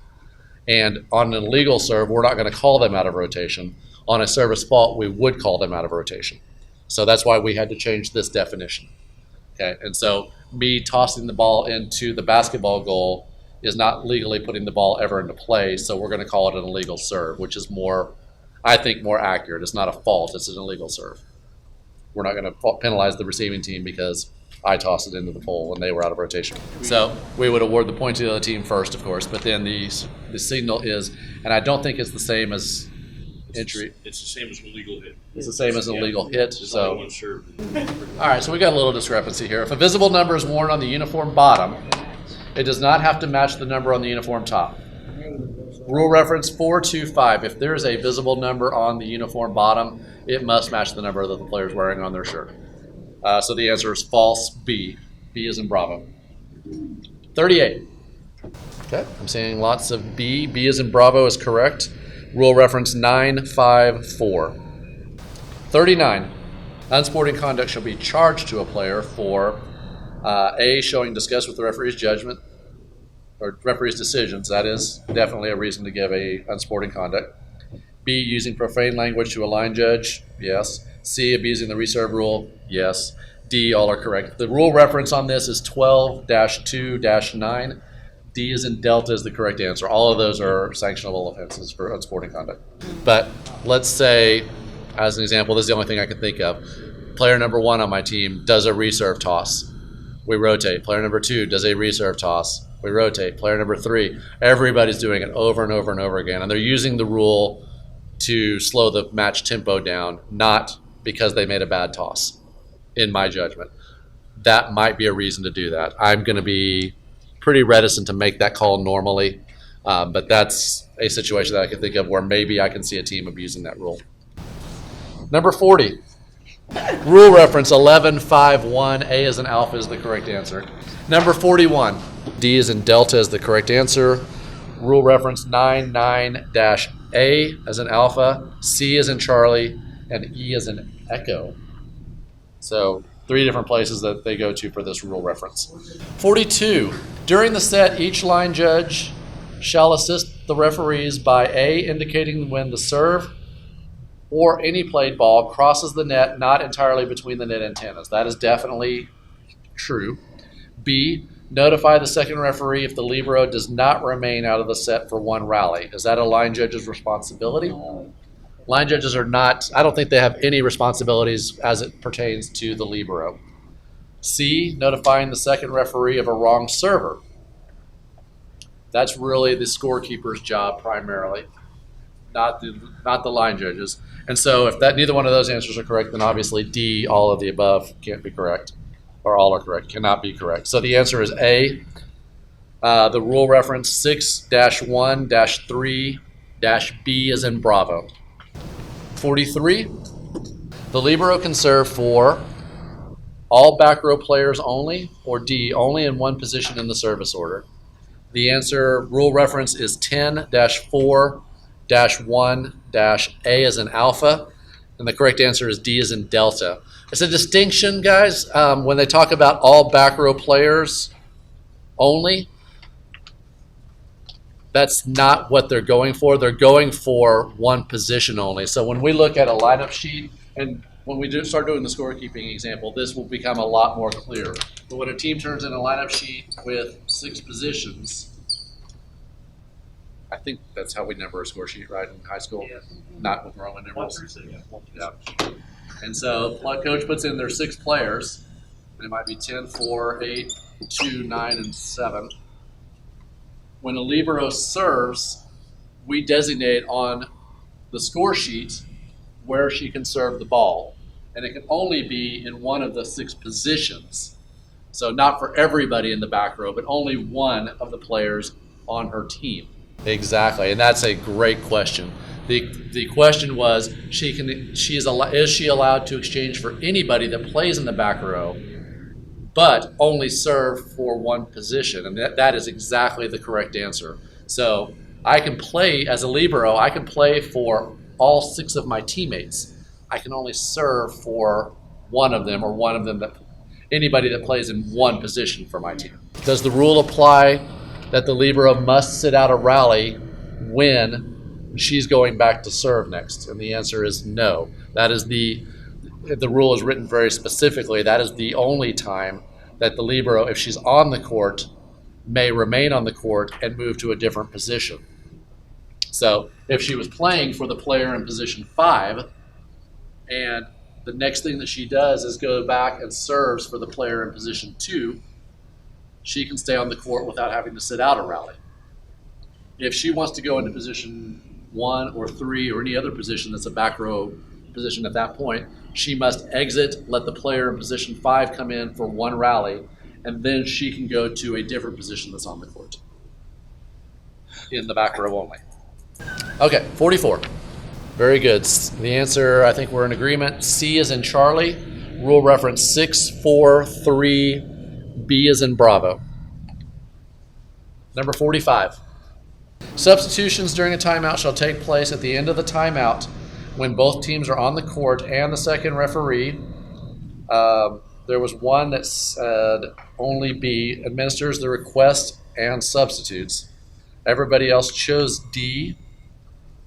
And on an illegal serve, we're not going to call them out of rotation. On a service fault, we would call them out of rotation. So that's why we had to change this definition. Okay, and so me tossing the ball into the basketball goal is not legally putting the ball ever into play, so we're going to call it an illegal serve, which is more, I think, more accurate. It's not a fault, it's an illegal serve. We're not going to penalize the receiving team because I tossed it into the pole and they were out of rotation. So we would award the point to the other team first, of course, but then the signal is, and I don't think it's the same as entry. It's the same as an illegal hit. It's the same as an illegal hit. There's So, only one serve. all right, so we got a little discrepancy here. If a visible number is worn on the uniform bottom, it does not have to match the number on the uniform top. Rule reference 425. If there is a visible number on the uniform bottom, it must match the number that the player is wearing on their shirt. So the answer is false, B. B is in Bravo. 38. Okay, I'm seeing lots of B. B is in Bravo is correct. Rule reference 954. 39. Unsporting conduct shall be charged to a player for A, showing disgust with the referee's judgment or referee's decisions. That is definitely a reason to give a unsporting conduct. B, using profane language to a line judge. Yes. C, abusing the reserve rule. Yes. D, all are correct. The rule reference on this is 12-2-9. D is in Delta is the correct answer. All of those are sanctionable offenses for unsporting conduct. But let's say, as an example, this is the only thing I can think of. Player number 1 on my team does a reserve toss. We rotate. Player number 2 does a reserve toss. We rotate. Player number 3. Everybody's doing it over and over and over again. And they're using the rule to slow the match tempo down, not because they made a bad toss, in my judgment. That might be a reason to do that. I'm going to be pretty reticent to make that call normally, but that's a situation that I can think of where maybe I can see a team abusing that rule. Number 40. Rule reference 11.5.1, A as in alpha is the correct answer. Number 41, D as in delta is the correct answer. Rule reference 9.9-A as in alpha, C as in Charlie, and E as in echo. So 3 different places that they go to for this rule reference. 42, during the set, each line judge shall assist the referees by A, indicating when the serve or any played ball crosses the net not entirely between the net antennas. That is definitely true. B, notify the second referee if the libero does not remain out of the set for one rally. Is that a line judge's responsibility? Line judges are not, I don't think they have any responsibilities as it pertains to the libero. C, notifying the second referee of a wrong server. That's really the scorekeeper's job primarily, not the line judges. And so if that neither one of those answers are correct, then obviously D, all of the above, can't be correct. Or all are correct, cannot be correct. So the answer is A. The rule reference 6-1-3-B as in Bravo. 43. The libero can serve for all back row players only, or D, only in one position in the service order. The answer, rule reference is 10-4-1-A as in alpha, and the correct answer is D as in delta. It's a distinction, guys, when they talk about all back row players only. That's not what they're going for. They're going for one position only. So when we look at a lineup sheet, and when we start doing the scorekeeping example, this will become a lot more clear. But when a team turns in a lineup sheet with 6 positions, I think that's how we number a score sheet, right, in high school? Yeah. Not with Roman numerals. 1 through 6. Yeah. And so coach puts in their 6 players, and it might be 10, 4, 8, 2, 9, and 7. When a libero serves, we designate on the score sheet where she can serve the ball. And it can only be in one of the 6 positions. So not for everybody in the back row, but only one of the players on her team. Exactly, and that's a great question. The question was, is she allowed to exchange for anybody that plays in the back row, but only serve for one position? And that is exactly the correct answer. So I can play as a libero, I can play for all 6 of my teammates. I can only serve for one of them, or one of them, anybody that plays in one position for my team. Does the rule apply that the libero must sit out a rally when she's going back to serve next? And the answer is no. That is the rule is written very specifically. That is the only time that the libero, if she's on the court, may remain on the court and move to a different position. So if she was playing for the player in position 5, and the next thing that she does is go back and serves for the player in position 2, she can stay on the court without having to sit out a rally. If she wants to go into position 1 or 3 or any other position that's a back row position at that point, she must exit, let the player in position 5 come in for one rally, and then she can go to a different position that's on the court in the back row only. Okay, 44. Very good. The answer, I think we're in agreement. C is in Charlie. Rule reference 6-4-3-B is in Bravo. Number 45. Substitutions during a timeout shall take place at the end of the timeout when both teams are on the court and the second referee. There was one that said only B, administers the request and substitutes. Everybody else chose D.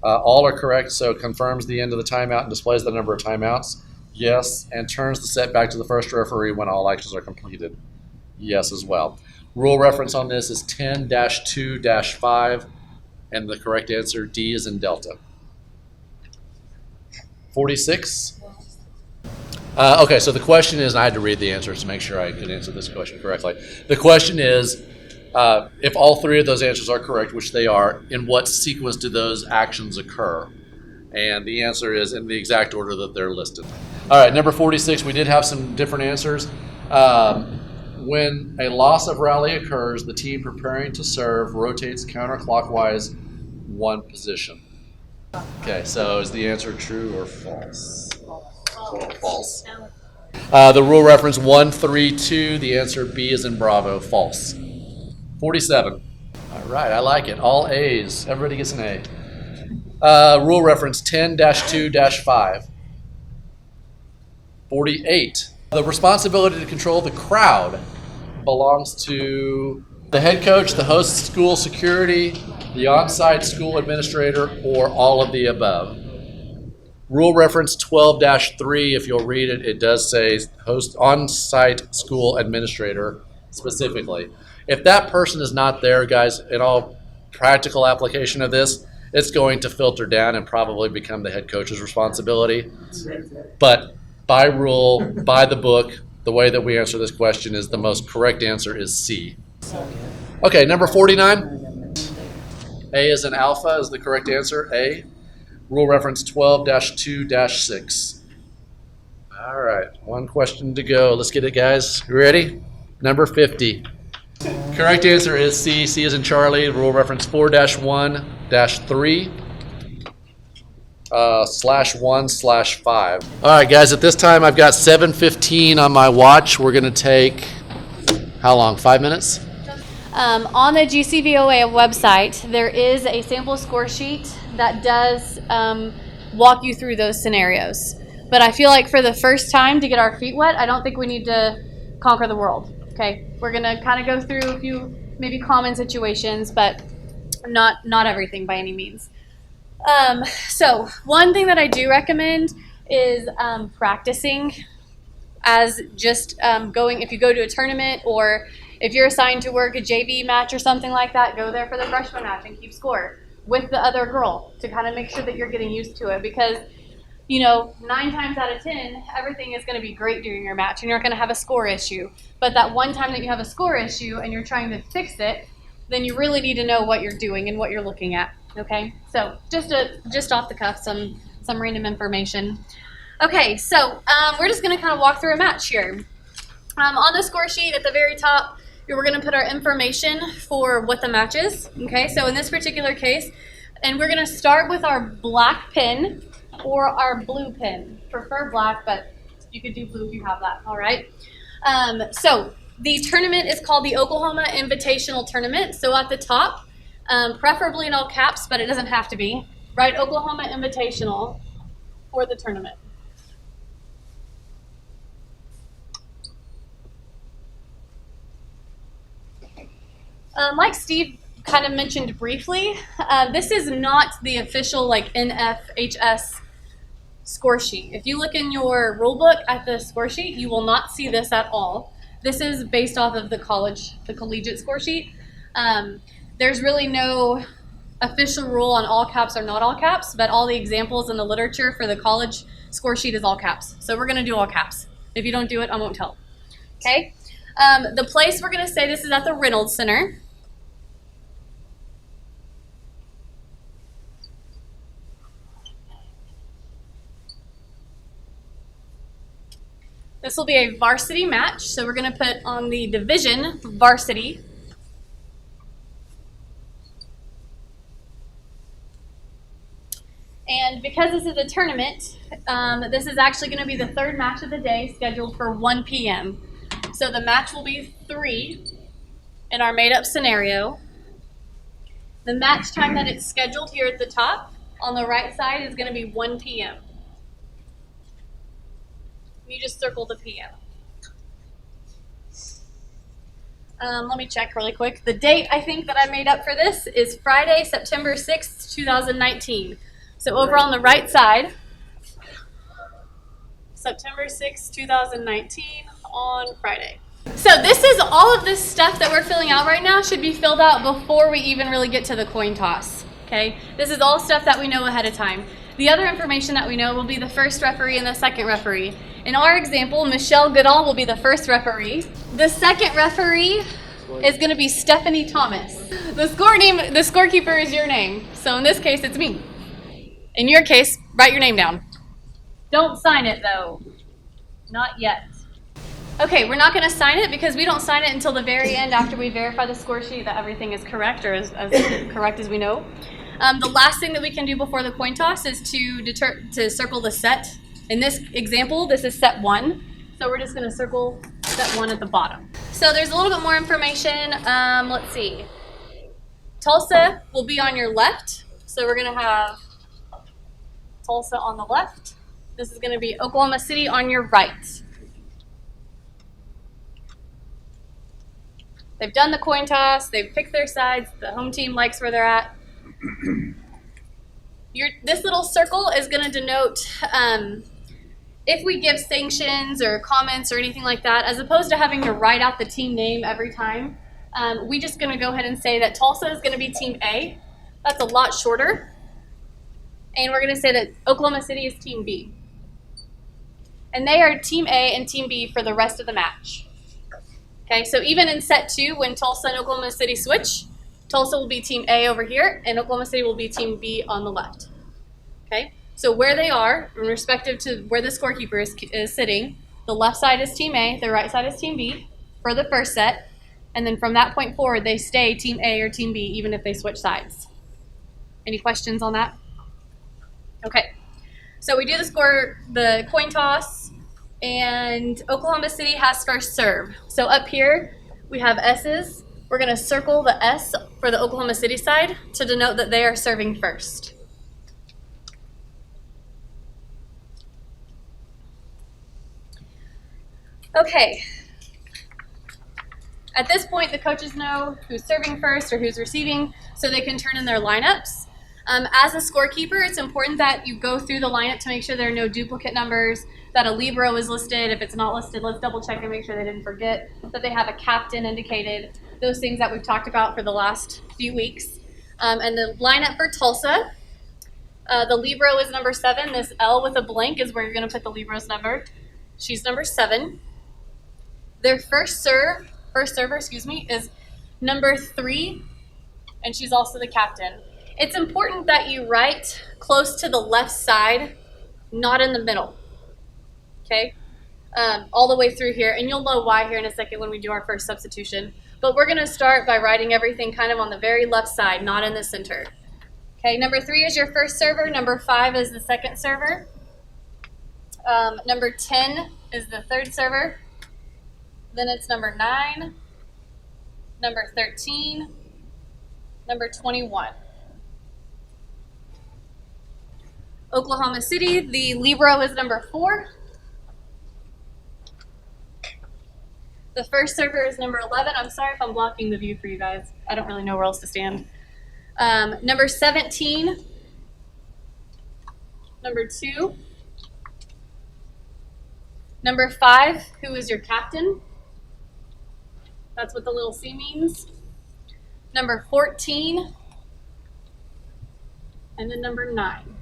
All are correct, so confirms the end of the timeout and displays the number of timeouts. Yes, and turns the set back to the first referee when all actions are completed. Yes as well. Rule reference on this is 10-2-5, and the correct answer, D, is in Delta. 46. Okay, so the question is, and I had to read the answers to make sure I could answer this question correctly. The question is, if all 3 of those answers are correct, which they are, in what sequence do those actions occur? And the answer is in the exact order that they're listed. All right, number 46, we did have some different answers. When a loss of rally occurs, the team preparing to serve rotates counterclockwise one position. Okay, so is the answer true or false? False. The rule reference 132, the answer B is in Bravo, false. 47. All right, I like it. All A's. Everybody gets an A. Rule reference 10-2-5. 48. The responsibility to control the crowd belongs to the head coach, the host school security, the on-site school administrator, or all of the above. Rule reference 12-3, if you'll read it, it does say host on-site school administrator specifically. If that person is not there, guys, in all practical application of this, it's going to filter down and probably become the head coach's responsibility. But by rule, by the book, the way that we answer this question is the most correct answer is C. Okay, number 49. A is in alpha is the correct answer, A. Rule reference 12-2-6. All right, one question to go. Let's get it, guys. You ready? Number 50. Correct answer is C. C is in Charlie. Rule reference 4-1-3. /1/5. All right, guys, at this time I've got 7:15 on my watch. We're going to take, how long, 5 minutes? On the GCVOA website, there is a sample score sheet that does walk you through those scenarios. But I feel like for the first time to get our feet wet, I don't think we need to conquer the world. Okay, we're going to kind of go through a few maybe common situations, but not everything by any means. So one thing that I do recommend is practicing as just going, if you go to a tournament or if you're assigned to work a JV match or something like that, go there for the freshman match and keep score with the other girl to kind of make sure that you're getting used to it, because 9 times out of 10, everything is going to be great during your match and you're not going to have a score issue. But that one time that you have a score issue and you're trying to fix it, then you really need to know what you're doing and what you're looking at. Okay, so just off the cuff, some random information. Okay, so we're just going to kind of walk through a match here. On the score sheet at the very top, we're going to put our information for what the match is. Okay, so in this particular case, and we're going to start with our black pin or our blue pin. Prefer black, but you could do blue if you have that. All right. So the tournament is called the Oklahoma Invitational Tournament. So at the top, preferably in all caps, but it doesn't have to be, write Oklahoma Invitational for the tournament. Like Steve kind of mentioned briefly, this is not the official NFHS score sheet. If you look in your rule book at the score sheet, you will not see this at all. This is based off of the collegiate score sheet. There's really no official rule on all caps or not all caps, but all the examples in the literature for the college score sheet is all caps. So we're going to do all caps. If you don't do it, I won't tell. Okay? The place we're going to say this is at the Reynolds Center. This will be a varsity match, so we're going to put on the division varsity. And because this is a tournament, this is actually going to be the third match of the day, scheduled for 1 p.m. So the match will be 3 in our made-up scenario. The match time that it's scheduled here at the top on the right side is going to be 1 p.m. You just circle the PM. Let me check really quick. The date I think that I made up for this is Friday, September 6th, 2019. So over on the right side, September 6th, 2019 on Friday. So this is all of this stuff that we're filling out right now should be filled out before we even really get to the coin toss. Okay? This is all stuff that we know ahead of time. The other information that we know will be the first referee and the second referee. In our example, Michelle Goodall will be the first referee. The second referee is going to be Stephanie Thomas. The scorekeeper is your name. So in this case, it's me. In your case, write your name down. Don't sign it though. Not yet. Okay, we're not going to sign it because we don't sign it until the very end after we verify the score sheet that everything is correct, or as correct as we know. The last thing that we can do before the coin toss is to circle the set. In this example, this is set 1. So we're just going to circle set 1 at the bottom. So there's a little bit more information. Let's see. Tulsa will be on your left. So we're going to have Tulsa on the left. This is going to be Oklahoma City on your right. They've done the coin toss. They've picked their sides. The home team likes where they're at. This little circle is going to denote if we give sanctions or comments or anything like that, as opposed to having to write out the team name every time. We're just going to go ahead and say that Tulsa is going to be Team A. That's a lot shorter. And we're going to say that Oklahoma City is Team B. And they are Team A and Team B for the rest of the match. Okay, so even in set 2, when Tulsa and Oklahoma City switch, Tulsa will be Team A over here, and Oklahoma City will be Team B on the left. Okay, so where they are, in respective to where the scorekeeper is sitting, the left side is Team A, the right side is Team B for the first set, and then from that point forward, they stay Team A or Team B even if they switch sides. Any questions on that? Okay, so we do the coin toss, and Oklahoma City has first serve. So up here, we have S's. We're going to circle the S for the Oklahoma City side to denote that they are serving first. Okay. At this point, the coaches know who's serving first or who's receiving, so they can turn in their lineups. As a scorekeeper, it's important that you go through the lineup to make sure there are no duplicate numbers, that a libero is listed. If it's not listed, let's double check and make sure they didn't forget, that they have a captain indicated, those things that we've talked about for the last few weeks. And the lineup for Tulsa, the libero is number 7. This L with a blank is where you're going to put the libero's number. She's number 7. Their first server, is number 3, and she's also the captain. It's important that you write close to the left side, not in the middle, okay? All the way through here, and you'll know why here in a second when we do our first substitution. But we're gonna start by writing everything kind of on the very left side, not in the center. Okay, number 3 is your first server, number 5 is the second server. Number 10 is the third server. Then it's number 9, number 13, number 21. Oklahoma City, the libero is number 4. The first server is number 11. I'm sorry if I'm blocking the view for you guys. I don't really know where else to stand. Number 17, number 2, number 5, who is your captain. That's what the little C means. Number 14, and then number 9.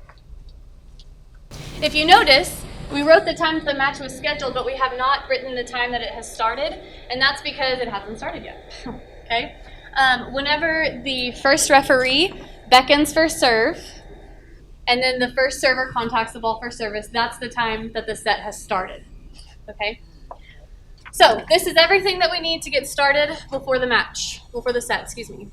If you notice, we wrote the time that the match was scheduled, but we have not written the time that it has started, and that's because it hasn't started yet, okay? Whenever the first referee beckons for serve, and then the first server contacts the ball for service, that's the time that the set has started, okay? So this is everything that we need to get started before the set, excuse me.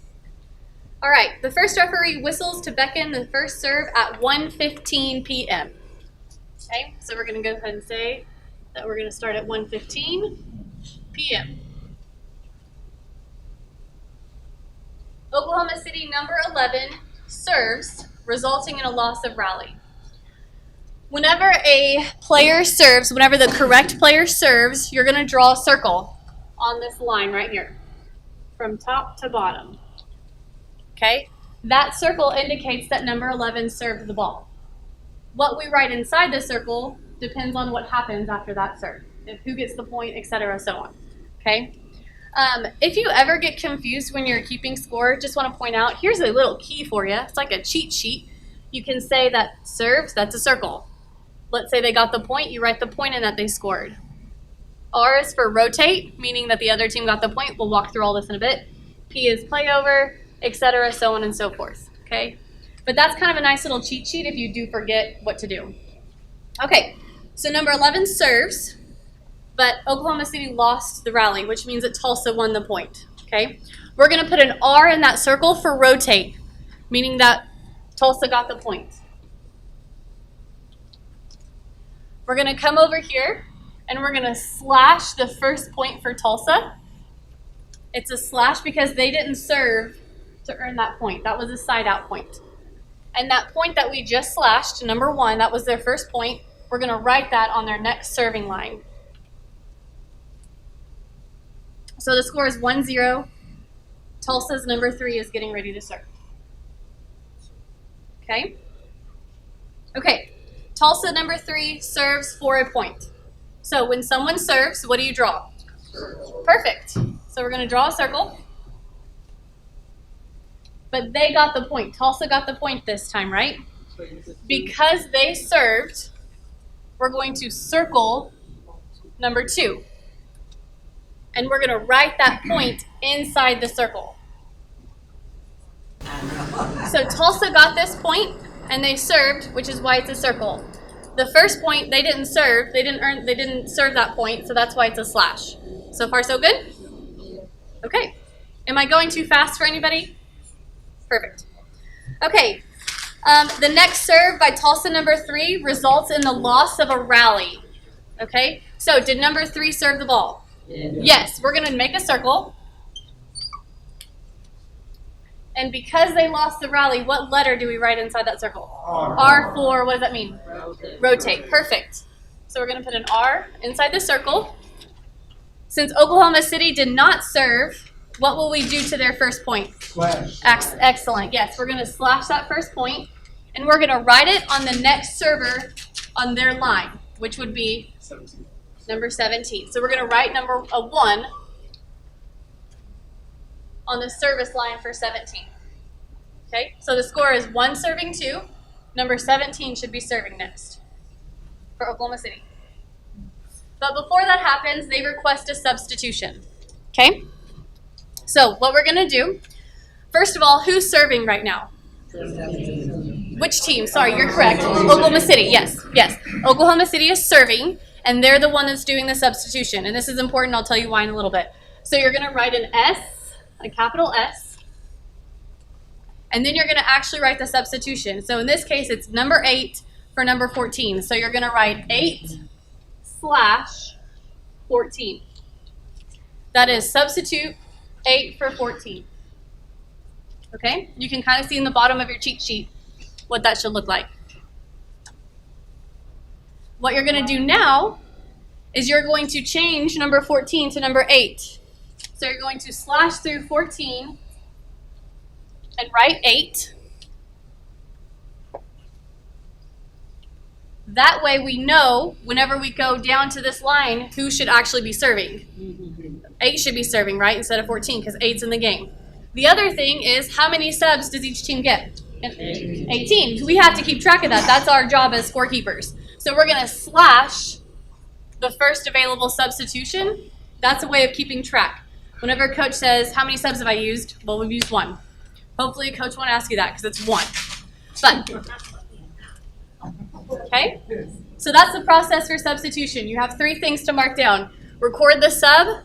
All right, the first referee whistles to beckon the first serve at 1:15 p.m. Okay, so we're gonna go ahead and say that we're gonna start at 1:15 p.m. Oklahoma City number 11 serves, resulting in a loss of rally. Whenever a player serves, whenever the correct player serves, you're gonna draw a circle on this line right here, from top to bottom. Okay, that circle indicates that number 11 served the ball. What we write inside the circle depends on what happens after that serve, if who gets the point, etc., so on. Okay. If you ever get confused when you're keeping score, just want to point out, here's a little key for you. It's like a cheat sheet. You can say that serves, that's a circle. Let's say they got the point, you write the point in that they scored. R is for rotate, meaning that the other team got the point. We'll walk through all this in a bit. P is play over, etc., so on and so forth, okay? But that's kind of a nice little cheat sheet if you do forget what to do. Okay, so number 11 serves. but Oklahoma City lost the rally, which means that Tulsa won the point, okay? We're going to put an R in that circle for rotate, meaning that Tulsa got the point. We're going to come over here, and we're going to slash the first point for Tulsa. It's a slash because they didn't serve to earn that point. That was a side out point. And that point that we just slashed, number 1, that was their first point. We're going to write that on their next serving line. So the score is 1-0. Tulsa's number 3 is getting ready to serve. Okay? Okay. Tulsa number 3 serves for a point. So when someone serves, what do you draw? Perfect. So we're going to draw a circle. But they got the point. Tulsa got the point this time, right? Because they served, we're going to circle number 2. And we're going to write that point inside the circle. So Tulsa got this point, and they served, which is why it's a circle. The first point, they didn't serve. They didn't serve that point, so that's why it's a slash. So far, so good? Okay. Am I going too fast for anybody? Perfect. Okay. The next serve by Tulsa number 3 results in the loss of a rally. Okay? So did number 3 serve the ball? Yes. We're going to make a circle. And because they lost the rally, what letter do we write inside that circle? R for, what does that mean? Rotate. Perfect. So we're going to put an R inside the circle. Since Oklahoma City did not serve, what will we do to their first point? Slash. Excellent. Yes, we're going to slash that first point, and we're going to write it on the next server on their line, which would be number 17. So we're going to write number 1 on the service line for 17. Okay, so the score is 1 serving 2. Number 17 should be serving next for Oklahoma City. But before that happens, they request a substitution. Okay? So what we're going to do, first of all, who's serving right now? Which team? Sorry, you're correct. Oklahoma City, yes. Oklahoma City is serving, and they're the one that's doing the substitution. And this is important. I'll tell you why in a little bit. So you're going to write an S, a capital S, and then you're going to actually write the substitution. So in this case, it's number 8 for number 14. So you're going to write 8/14. That is substitute 8 for 14. Okay? You can kind of see in the bottom of your cheat sheet what that should look like. What you're going to do now is you're going to change number 14 to number 8. So you're going to slash through 14 and write 8. That way we know whenever we go down to this line who should actually be serving. 8 should be serving, right, instead of 14 because 8's in the game. The other thing is how many subs does each team get? 18. We have to keep track of that. That's our job as scorekeepers. So we're going to slash the first available substitution. That's a way of keeping track. Whenever coach says, how many subs have I used? Well, we've used 1. Hopefully coach won't ask you that because it's 1. But, okay? So that's the process for substitution. You have 3 things to mark down. Record the sub,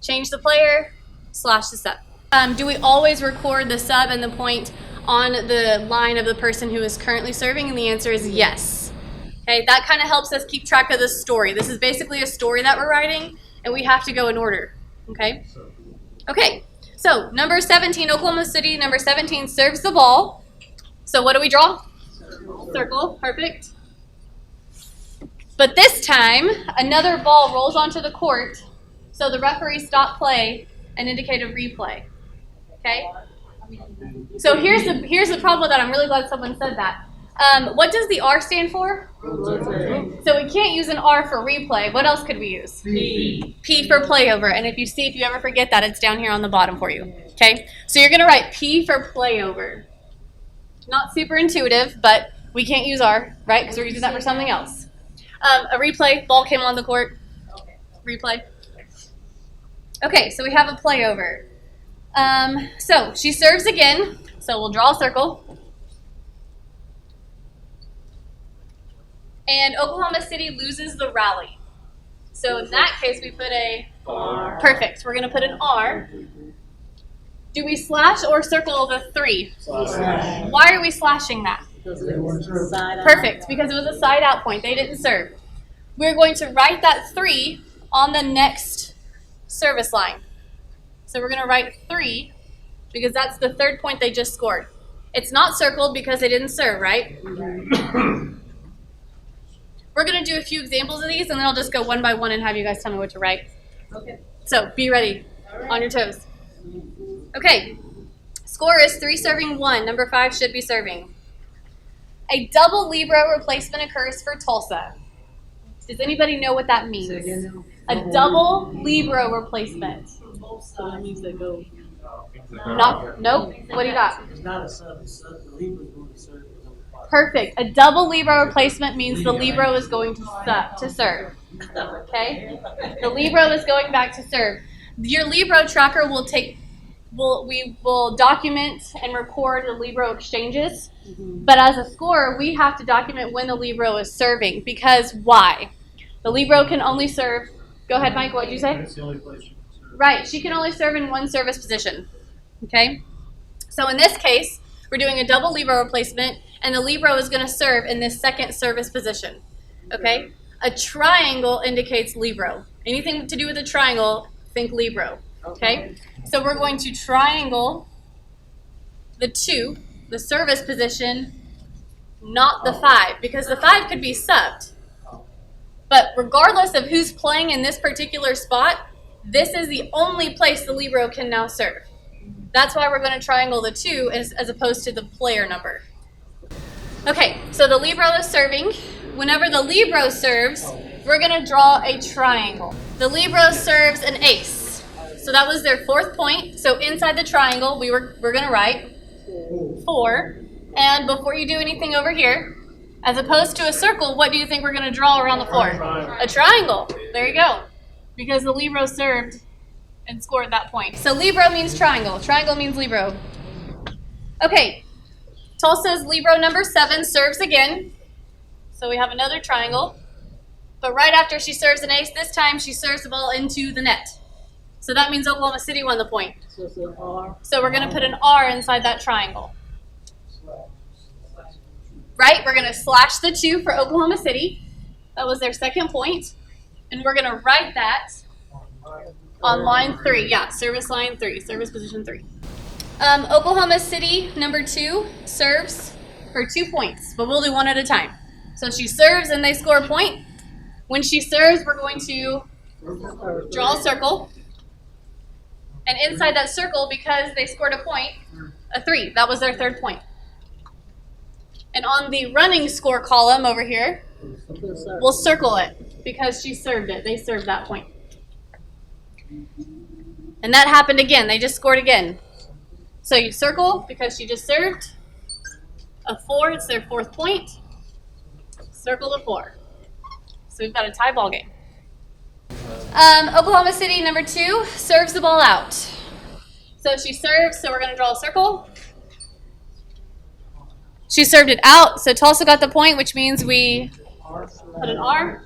change the player, slash the sub. Do we always record the sub and the point on the line of the person who is currently serving? And the answer is yes. Okay, that kind of helps us keep track of the story. This is basically a story that we're writing, and we have to go in order. Okay? Okay, so number 17, Oklahoma City, number 17 serves the ball. So what do we draw? Circle, perfect. But this time, another ball rolls onto the court, so the referee stopped play and indicate a replay. Okay? So here's the problem with that. I'm really glad someone said that. What does the R stand for? So we can't use an R for replay. What else could we use? P. P for playover. And if you ever forget that, it's down here on the bottom for you. Okay? So you're going to write P for playover. Not super intuitive, but we can't use R, right? Because we're using that for something else. A replay, ball came on the court. Replay. Okay, so we have a playover. So she serves again. So we'll draw a circle. And Oklahoma City loses the rally. So in that case, we put a perfect. We're going to put an R. Do we slash or circle the 3? Why are we slashing that? Perfect, because it was a side out point. They didn't serve. We're going to write that 3 on the next service line. So we're going to write 3 because that's the third point they just scored. It's not circled because they didn't serve, right? We're going to do a few examples of these, and then I'll just go one by one and have you guys tell me what to write. Okay. So be ready, on your toes. Okay, score is 3 serving 1. Number 5 should be serving. A double libero replacement occurs for Tulsa. Does anybody know what that means? A double libero replacement. That means they go. Nope. What do you got? It's not a sub, it's sub, the Libra is going to serve as number 5. Perfect. A double libero replacement means the libero is going to serve. Okay? The libero is going back to serve. Your libero tracker we will document and record the libero exchanges. But as a scorer, we have to document when the libero is serving. Because why? The libero can only serve. Go ahead, Mike. What did you say? That's the only place you can serve. Right. She can only serve in one service position. Okay? So in this case, we're doing a double libero replacement, and the libero is going to serve in this second service position. Okay? A triangle indicates libero. Anything to do with a triangle, think libero. Okay? So we're going to triangle the 2, the service position, not the 5, because the 5 could be subbed. But regardless of who's playing in this particular spot, this is the only place the libero can now serve. That's why we're going to triangle the 2 as opposed to the player number. Okay, so the libero is serving. Whenever the libero serves, we're going to draw a triangle. The libero serves an ace. So that was their 4th point. So inside the triangle, we're going to write 4. And before you do anything over here, as opposed to a circle, what do you think we're going to draw around the 4? A triangle. There you go. Because the libero served and scored that point. So libero means triangle. Triangle means libero. Okay. Tulsa's libero number 7 serves again. So we have another triangle. But right after she serves an ace, this time she serves the ball into the net. So that means Oklahoma City won the point. So it's an R. So we're going to put an R inside that triangle. Right? We're going to slash the 2 for Oklahoma City. That was their second point. And we're going to write that on line 3. Yeah, service line 3, service position 3. Oklahoma City, number 2, serves for 2 points, but we'll do one at a time. So she serves and they score a point. When she serves, we're going to draw a circle. And inside that circle, because they scored a point, a 3. That was their 3rd point. And on the running score column over here, we'll circle it because she served it. They served that point. And that happened again. They just scored again. So you circle because she just served. A 4, it's their 4th point. Circle the 4. So we've got a tie ball game. Oklahoma City, number 2, serves the ball out. So she serves, so we're going to draw a circle. She served it out, so Tulsa got the point, which means we put an R.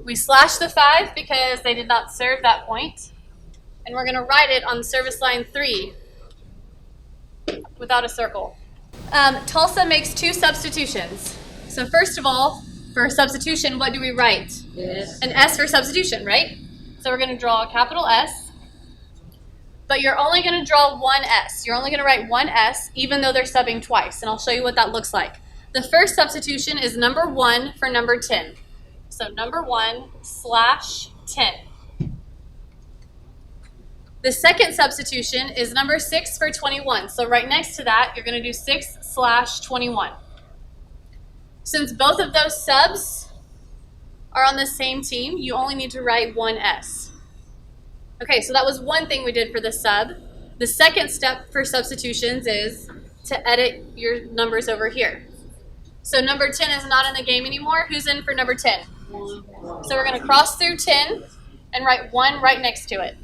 We slash the 5 because they did not serve that point. And we're going to write it on service line 3 without a circle. Tulsa makes 2 substitutions. So first of all, for substitution, what do we write? Yes. An S for substitution, right? So we're going to draw a capital S. But you're only going to draw one S. You're only going to write one S, even though they're subbing twice. And I'll show you what that looks like. The first substitution is number 1 for number 10. So number 1 / 10. The second substitution is number 6 for 21. So right next to that, you're going to do 6 / 21. Since both of those subs are on the same team, you only need to write one S. Okay, so that was one thing we did for the sub. The second step for substitutions is to edit your numbers over here. So number 10 is not in the game anymore. Who's in for number 10? So we're going to cross through 10 and write 1 right next to it.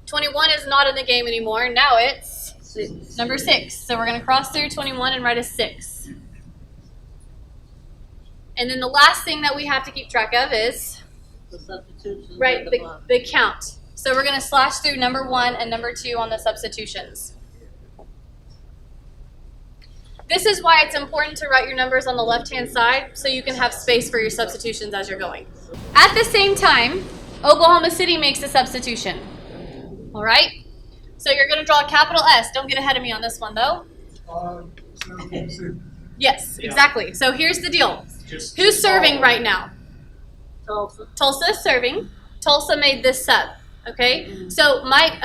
21 is not in the game anymore. Now it's 6. number 6. So we're going to cross through 21 and write a 6. And then the last thing that we have to keep track of is, The substitutions. right, at the the, bottom. the count. So we're going to slash through number 1 and number 2 on the substitutions. This is why it's important to write your numbers on the left-hand side so you can have space for your substitutions as you're going. At the same time, Oklahoma City makes a substitution. All right? So you're going to draw a capital S. Don't get ahead of me on this one, though. Yes, exactly. So here's the deal. Who's serving right now? Tulsa. Tulsa is serving. Tulsa made this sub. Okay? So Mike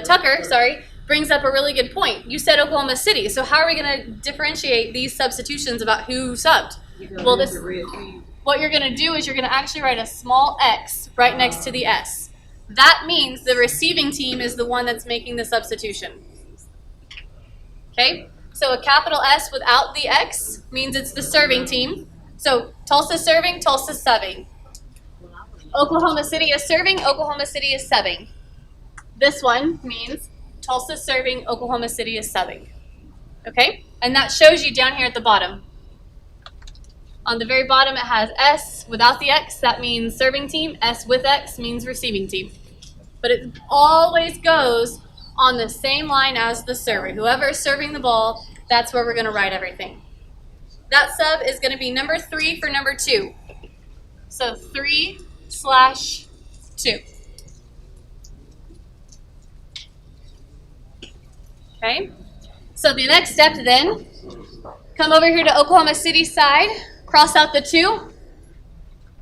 Tucker, brings up a really good point. You said Oklahoma City. So how are we going to differentiate these substitutions about who subbed? Well, this, what you're going to do is you're going to actually write a small X right next to the S. That means the receiving team is the one that's making the substitution. Okay? So a capital S without the X means it's the serving team. So Tulsa serving, Tulsa subbing. Oklahoma City is serving, Oklahoma City is subbing. This one means Tulsa serving, Oklahoma City is subbing. Okay? And that shows you down here at the bottom. On the very bottom it has S without the X, that means serving team. S with X means receiving team. But it always goes on the same line as the server. Whoever is serving the ball, that's where we're going to write everything. That sub is going to be number 3 for number 2. So 3/2. Okay? So the next step then, come over here to Oklahoma City side, cross out the 2,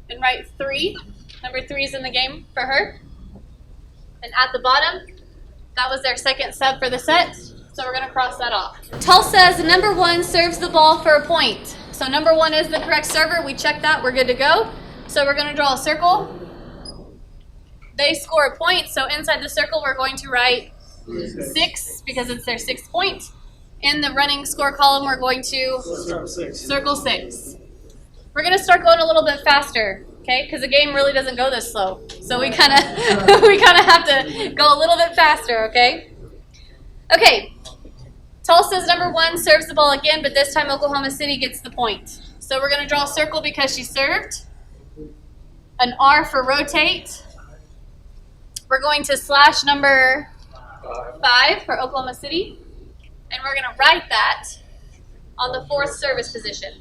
and write 3. Number 3 is in the game for her. And at the bottom, that was their second sub for the set, so we're going to cross that off. Tulsa's number 1 serves the ball for a point. So number 1 is the correct server. We checked that. We're good to go. So we're going to draw a circle. They score a point, so inside the circle we're going to write 6 because it's their 6th point. In the running score column we're going to circle 6. We're going to start going a little bit faster. Okay, because the game really doesn't go this slow, so we kind of have to go a little bit faster. Okay. Okay. Tulsa's number 1 serves the ball again, but this time Oklahoma City gets the point. So we're going to draw a circle because she served. An R for rotate. We're going to slash number 5 for Oklahoma City, and we're going to write that on the 4th service position.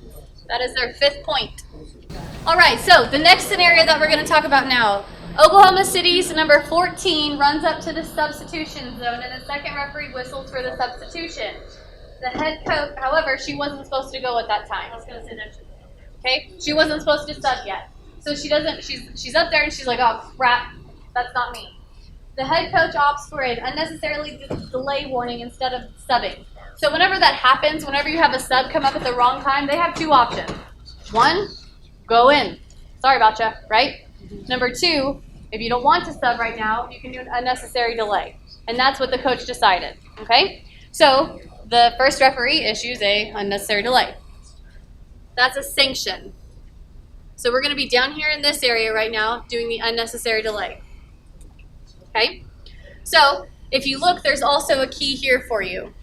That is their 5th point. All right, so the next scenario that we're going to talk about now, Oklahoma City's number 14 runs up to the substitution zone, and the second referee whistles for the substitution. The head coach, however, she wasn't supposed to go at that time. I was going to say that. Okay, she wasn't supposed to sub yet, so she doesn't. She's up there and she's like, "Oh crap, that's not me." The head coach opts for an unnecessarily delay warning instead of subbing. So whenever that happens, whenever you have a sub come up at the wrong time, they have 2 options. 1, go in. Sorry about you, right? Number 2, if you don't want to sub right now, you can do an unnecessary delay. And that's what the coach decided, okay? So the first referee issues a unnecessary delay. That's a sanction. So we're going to be down here in this area right now doing the unnecessary delay. Okay? So if you look, there's also a key here for you.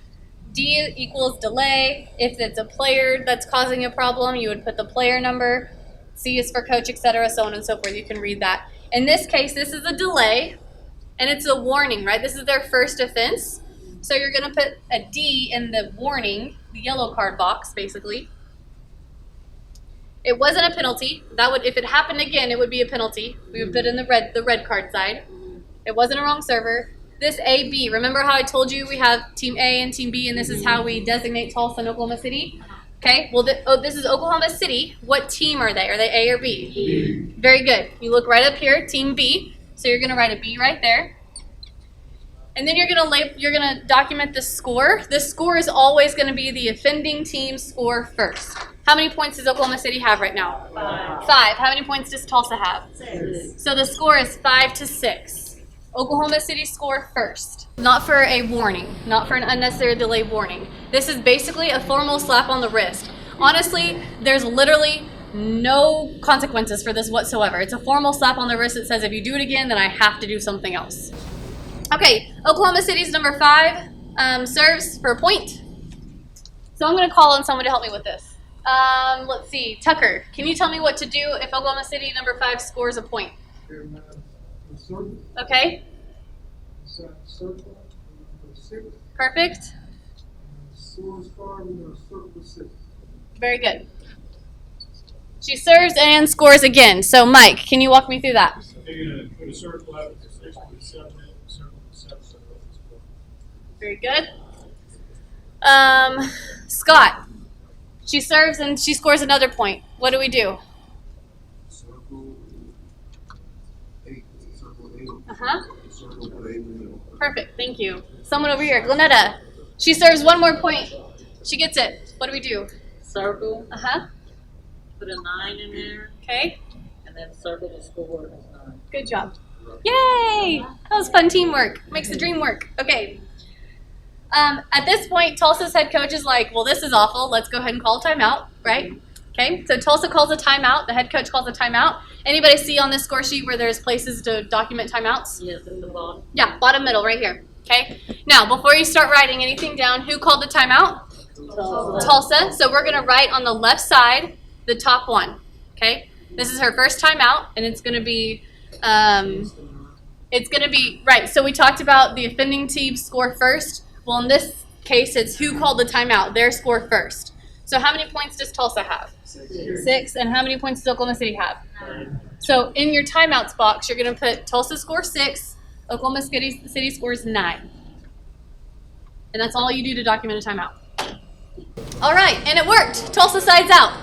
D equals delay. If it's a player that's causing a problem, you would put the player number. C is for coach, etc., so on and so forth. You can read that. In this case, this is a delay, and it's a warning, right? This is their first offense. So you're going to put a D in the warning, the yellow card box, basically. It wasn't a penalty. That would, if it happened again, it would be a penalty. We would put in the red card side. It wasn't a wrong server. This A-B, remember how I told you we have Team A and Team B, and this is how we designate Tulsa and Oklahoma City? Okay, well, this is Oklahoma City. What team are they? Are they A or B? B. Very good. You look right up here, Team B. So you're going to write a B right there. And then you're going to document the score. The score is always going to be the offending team's score first. How many points does Oklahoma City have right now? 5. How many points does Tulsa have? 6. So the score is 5-6. Oklahoma City score first. Not for a warning, not for an unnecessary delay warning. This is basically a formal slap on the wrist. Honestly, there's literally no consequences for this whatsoever. It's a formal slap on the wrist that says if you do it again, then I have to do something else. Okay, Oklahoma City's number 5 serves for a point. So I'm going to call on someone to help me with this. Let's see. Tucker, can you tell me what to do if Oklahoma City number 5 scores a point? Circle, Okay, circle, 6, perfect. source card, we're gonna circle 6. Very good. She serves and scores again. So, Mike, can you walk me through that? You're gonna put a circle out with the 6, put a 7 in, circle the 7, so it's 4. Very good. Scott, she serves and she scores another point. What do we do? Circle 8, circle 8, Uh-huh. circle 8 in the middle. Perfect. Thank you. Someone over here. Glenetta, she serves one more point. She gets it. What do we do? Circle, Uh-huh. put a 9 in there, Okay. and then circle the score as 9. Good job. Yay! That was fun teamwork. Makes the dream work. Okay. At this point, Tulsa's head coach is like, well, this is awful. Let's go ahead and call a timeout, right? Okay, so Tulsa calls a timeout. The head coach calls a timeout. Anybody see on this score sheet where there's places to document timeouts? Yes, in the bottom. Yeah, bottom middle right here. Okay. Now, before you start writing anything down, who called the timeout? Tulsa. So we're going to write on the left side the top one. Okay. This is her first timeout, and it's going to be right. So we talked about the offending team score first. Well, in this case, it's who called the timeout. Their score first. So how many points does Tulsa have? 6. And how many points does Oklahoma City have? 9. So in your timeouts box, you're going to put Tulsa score 6, Oklahoma City scores 9. And that's all you do to document a timeout. All right, and it worked. Tulsa sides out.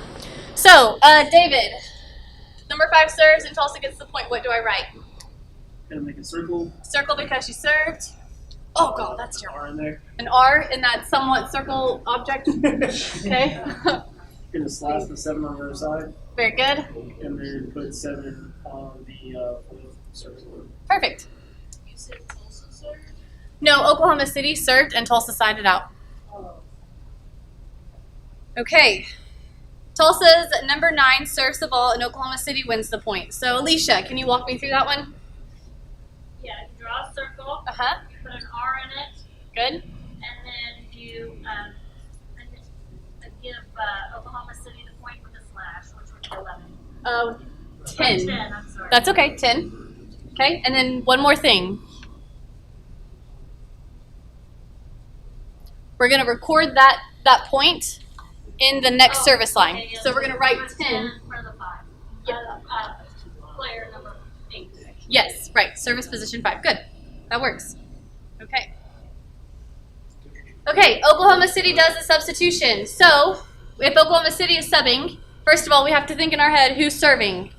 So, David, number 5 serves and Tulsa gets the point. What do I write? Gonna make a circle, Circle because she served. Oh, God, that's terrible. R in there. An R in that somewhat circle object. Okay. Gonna slash the 7 on the other side, Very good. and then put 7 on the circle. Perfect. You said Tulsa served? No, Oklahoma City served and Tulsa sided out. Oh. Okay. Tulsa's number 9 serves the ball and Oklahoma City wins the point. So, Alicia, can you walk me through that one? Yeah, you draw a circle, Uh-huh. you put an R in it, Good. and then you give Oklahoma City the point with a slash, which would be 11. 10. 10, I'm sorry. That's okay, 10. Okay, and then one more thing. We're going to record that point in the next service line. Okay, yeah. So we're going to write Number 10. for the 5. Player number 8. Yes, right, service position 5. Good. That works. Okay. Okay, Oklahoma City does the substitution. So, if Oklahoma City is subbing, first of all, we have to think in our head who's serving.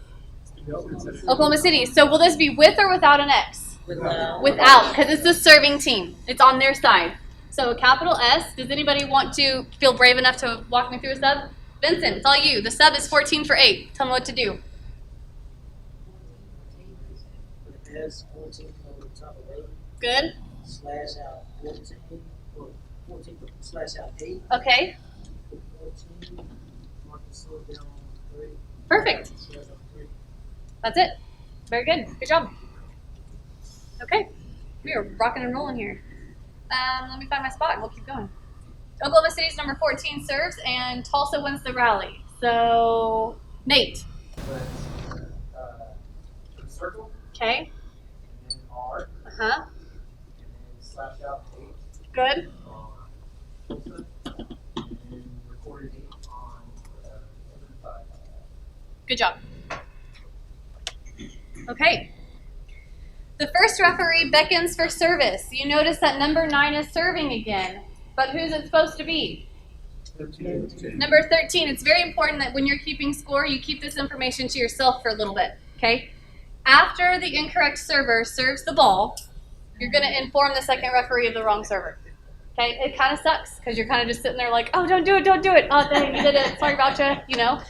Oklahoma City. So will this be with or without an X? Without, because it's the serving team. It's on their side. So a capital S. Does anybody want to feel brave enough to walk me through a sub? Vincent, it's all you. The sub is 14 for 8. Tell me what to do. Put an S, 14 over the top of 8, Good. slash out 14, or 14, slash out 8, Okay. put 14, mark the slow down on 3. Perfect. Slash out 3. That's it. Very good. Good job. Okay. We are rocking and rolling here. Let me find my spot and we'll keep going. Oklahoma City's number 14 serves and Tulsa wins the rally. So, Nate. Put a circle, Okay. and then R, Uh-huh. and then slash out 8 Good. on Tulsa, and then recorded 8 on the other side. Good job. Okay. The first referee beckons for service. You notice that number 9 is serving again. But who's it supposed to be? 13. Number 13. It's very important that when you're keeping score, you keep this information to yourself for a little bit. Okay? After the incorrect server serves the ball, you're going to inform the second referee of the wrong server. Okay? It kind of sucks because you're kind of just sitting there like, oh, don't do it, don't do it. Oh, dang, you did it. Sorry about you, you know?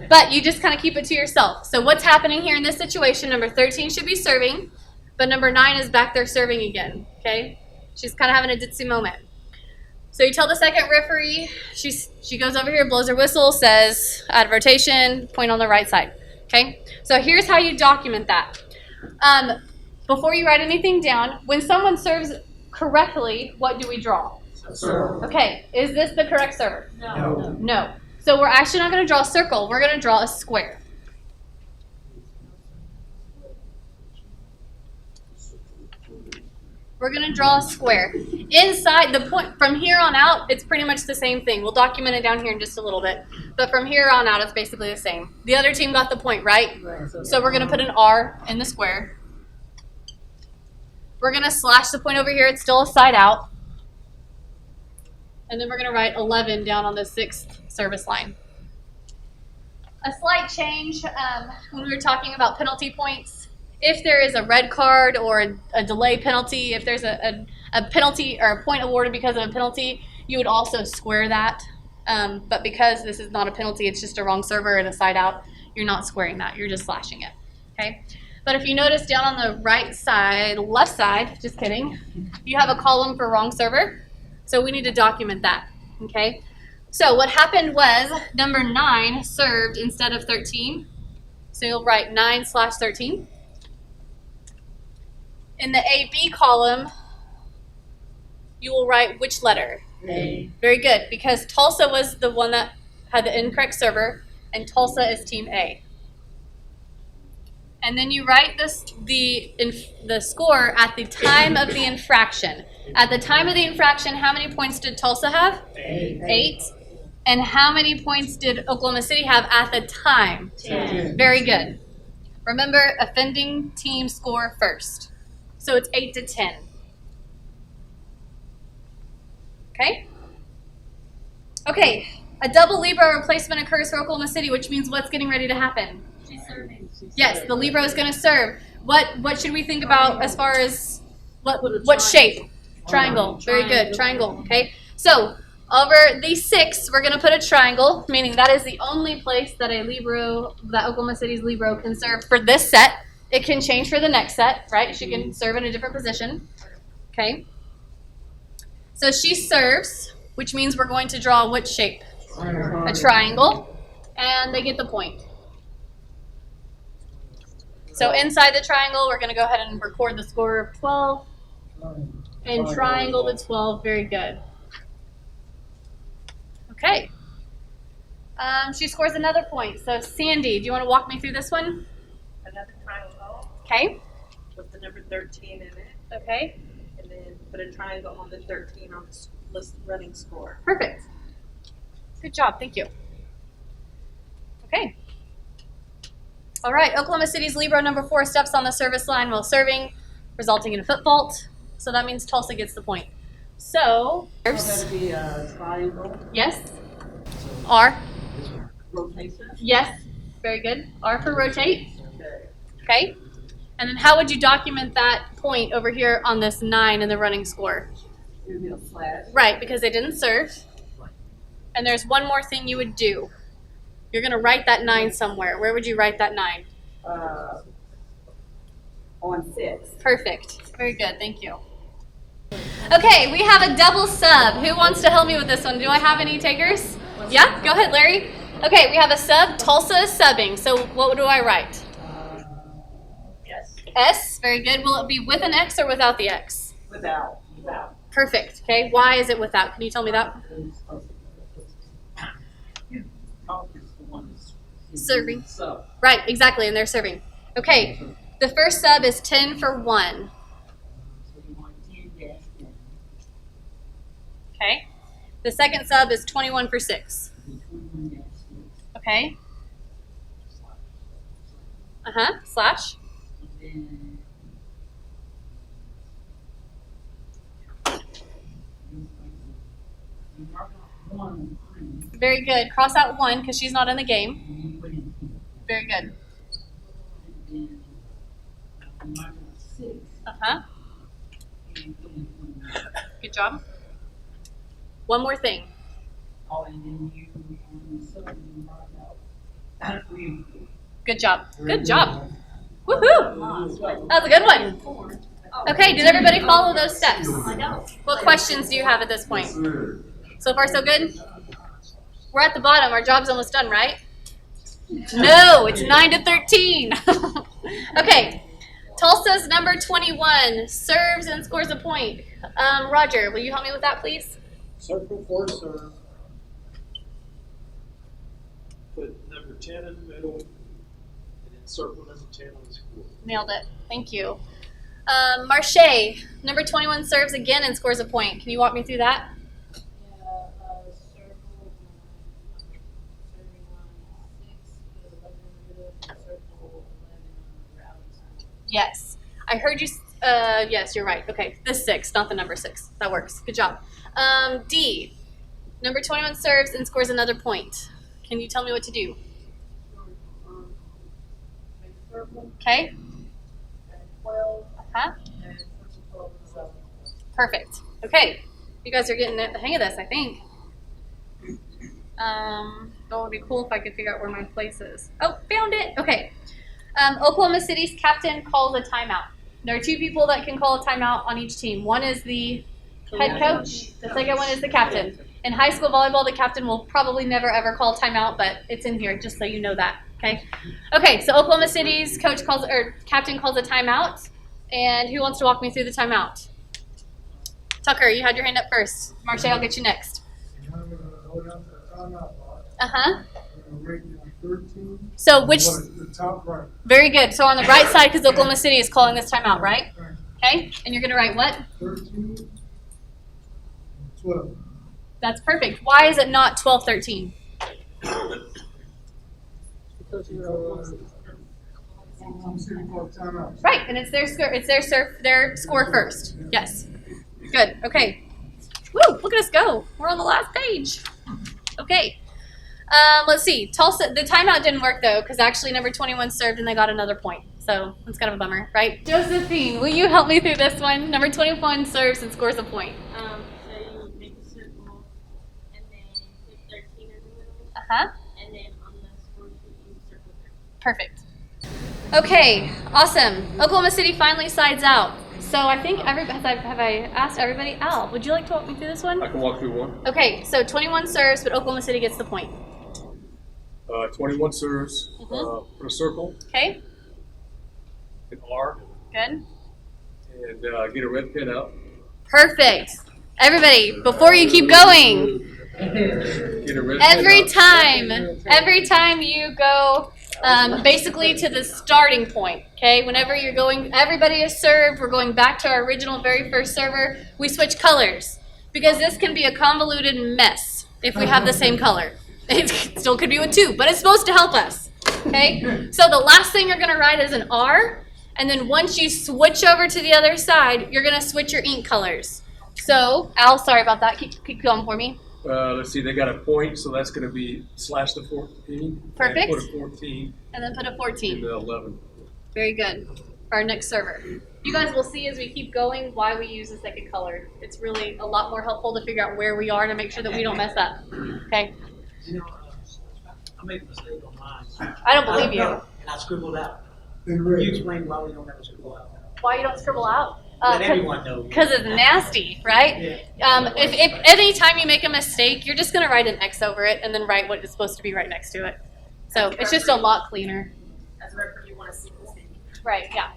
But you just kind of keep it to yourself. So what's happening here in this situation, number 13 should be serving, but number 9 is back there serving again, okay? She's kind of having a ditzy moment. So you tell the second referee, she goes over here, blows her whistle, says out of rotation, point on the right side, okay? So here's how you document that. Before you write anything down, when someone serves correctly, what do we draw? Serve. Okay, is this the correct server? No. No. So So we're actually not going to draw a circle. We're going to draw a square. We're going to draw a square. Inside the point, from here on out, it's pretty much the same thing. We'll document it down here in just a little bit. But from here on out, it's basically the same. The other team got the point, right? So we're going to put an R in the square. We're going to slash the point over here. It's still a side out. And then we're going to write 11 down on the 6th service line. A slight change when we were talking about penalty points. If there is a red card or a delay penalty, if there's a penalty or a point awarded because of a penalty, you would also square that. But because this is not a penalty, it's just a wrong server and a side out, you're not squaring that. You're just slashing it. Okay. But if you notice down on the right side, left side, just kidding, you have a column for wrong server. So we need to document that. Okay. So what happened was number 9 served instead of 13. So you'll write 9/13. In the A-B column, you will write which letter? A. Very good, because Tulsa was the one that had the incorrect server, and Tulsa is team A. And then you write the score at the time of the infraction. At the time of the infraction, how many points did Tulsa have? 8. And how many points did Oklahoma City have at the time? 10. Very good. Remember, offending team score first. So it's 8-10. Okay? Okay, a double Libero replacement occurs for Oklahoma City, which means what's getting ready to happen? She's serving. Yes, the Libero is going to serve. What should we think about as far as what shape? Triangle. Very good. Triangle. Okay. So over these 6, we're going to put a triangle, meaning that is the only place that a Libero, that Oklahoma City's Libero can serve for this set. It can change for the next set, right? She can serve in a different position. Okay. So she serves, which means we're going to draw which shape? A triangle. And they get the point. So inside the triangle, we're going to go ahead and record the score of 12. And triangle the 12. Very good. Okay. She scores another point. So Sandy, do you want to walk me through this one? Another triangle Okay. with the number 13 in it, Okay. and then put a triangle on the 13 on the list running score. Perfect. Good job. Thank you. Okay. All right. Oklahoma City's Libero number 4 steps on the service line while serving, resulting in a foot fault. So that means Tulsa gets the point. So, That'd be a triangle yes. R. rotation. Yes. Very good. R for rotate. Okay. Okay. And then how would you document that point over here on this 9 in the running score? Give me a slash. Right, because they didn't serve. And there's one more thing you would do. You're going to write that 9 somewhere. Where would you write that 9? On 6. Perfect. Very good. Thank you. Okay, we have a double sub. Who wants to help me with this one? Do I have any takers? Yeah? Go ahead, Larry. Okay, we have a sub. Tulsa is subbing. So what do I write? Yes. S. Very good. Will it be with an X or without the X? Without. Perfect. Okay, why is it without? Can you tell me that? Serving. So. Right, exactly, and they're serving. Okay, the first sub is 10 for 1. So you want 10 dash 1. Okay. The second sub is 21 for 6. 21 dash 6. Okay. Slash. And then you mark out 1 on the screen, Very good. Cross out 1 because she's not in the game. and you put in 2. Very good. And then you mark out 6, Uh-huh. and you put in 1. Good job. One more thing. Oh, and then you on the sub you mark out 3 and 4. Good job. Good job. Woohoo! That was a good one. Okay, did everybody follow those steps? What questions do you have at this point? Sir. So far, so good? We're at the bottom. Our job's almost done, right? No, it's 9-13. Okay, Tulsa's number 21 serves and scores a point. Roger, will you help me with that, please? Circle for serve. put number 10 in the middle, and then circle number 10 on the score. Nailed it. Thank you. Marche, number 21 serves again and scores a point. Can you walk me through that? Circle, serving line 6, put 11 in the middle, circle 11 on the routing side. Yes. I heard you. Yes, you're right. Okay. The 6, not the number 6. That works. Good job. D, number 21 serves and scores another point. Can you tell me what to do? Make a circle, Okay. and 12, Huh? and put some 12 in the zone. Perfect. Okay. You guys are getting the hang of this, I think. That would be cool if I could figure out where my place is. Oh, found it. Okay. Oklahoma City's captain calls a timeout. There are 2 people that can call a timeout on each team. One is the head coach. The second one is the captain. In high school volleyball, the captain will probably never ever call a timeout, but it's in here just so you know that. Okay. Okay. So Oklahoma City's captain calls a timeout, and who wants to walk me through the timeout? Tucker, you had your hand up first. Marche, I'll get you next. And I'm gonna hold on to the timeout box. Uh-huh. I'm gonna rate you on 13. So which, What is the top right? very good. So on the right side, because Oklahoma City is calling this timeout, right? Right. Okay. And you're going to write what? 13, and 12. That's perfect. Why is it not 12-13? I'm sitting for a timeout. Right, and it's their score first. Yes. Good. Okay. Woo! Look at us go. We're on the last page. Okay. Let's see. Tulsa. The timeout didn't work though, because actually number 21 served and they got another point. So that's kind of a bummer, right? Josephine, will you help me through this one? Number 21 serves and scores a point. So you make a circle and then put 13 in the middle, Uh-huh. and then on the score sheet you circle 13. Perfect. Okay, awesome. Oklahoma City finally sides out. So I think have I asked everybody? Al, would you like to walk me through this one? I can walk through one. Okay, so 21 serves, but Oklahoma City gets the point. 21 serves, Mhm. put a circle, Okay, an R, good. and get a red pin out. Perfect. Everybody, before you keep going, Get a red every pin time you go basically to the starting point, okay? Whenever you're going, everybody is served, we're going back to our original very first server, we switch colors. Because this can be a convoluted mess if we have the same color. It still could be with 2, but it's supposed to help us, okay? So the last thing you're gonna write is an R, and then once you switch over to the other side, you're gonna switch your ink colors. So, Al, sorry about that, keep going for me. Let's see, they got a point, so that's going to be slash the 14. Perfect. And put a 14 And then put a in 14. the 11. Very good. For our next server. You guys will see as we keep going why we use the second color. It's really a lot more helpful to figure out where we are to make sure that we don't mess up. Okay? You know, I made a mistake on mine. I don't believe you. And I scribbled out. In Can red. you explain why we don't have a scribble out? Why you don't scribble out? Let everyone know. Because it's nasty, right? Yeah. If any time you make a mistake, you're just going to write an X over it and then write what is supposed to be right next to it. So it's just a lot cleaner. As a referee, you want to see the same. Right, yeah.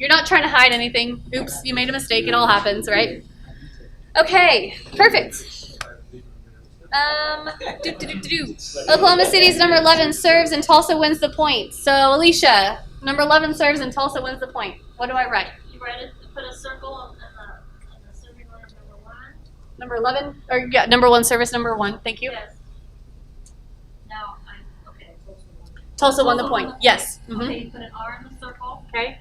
You're not trying to hide anything. Oops, you made a mistake. It all happens, right? Okay, perfect. Oklahoma City's number 11 serves and Tulsa wins the point. So, Alicia, number 11 serves and Tulsa wins the point. What do I write? You write it, put a circle on the serving line of number 1. Number 11? Or, yeah, number 1 service, number 1. Thank you. Yes. Now, okay. Tulsa won the point. Yes. Okay, Mm-hmm. you put an R in the circle, Okay.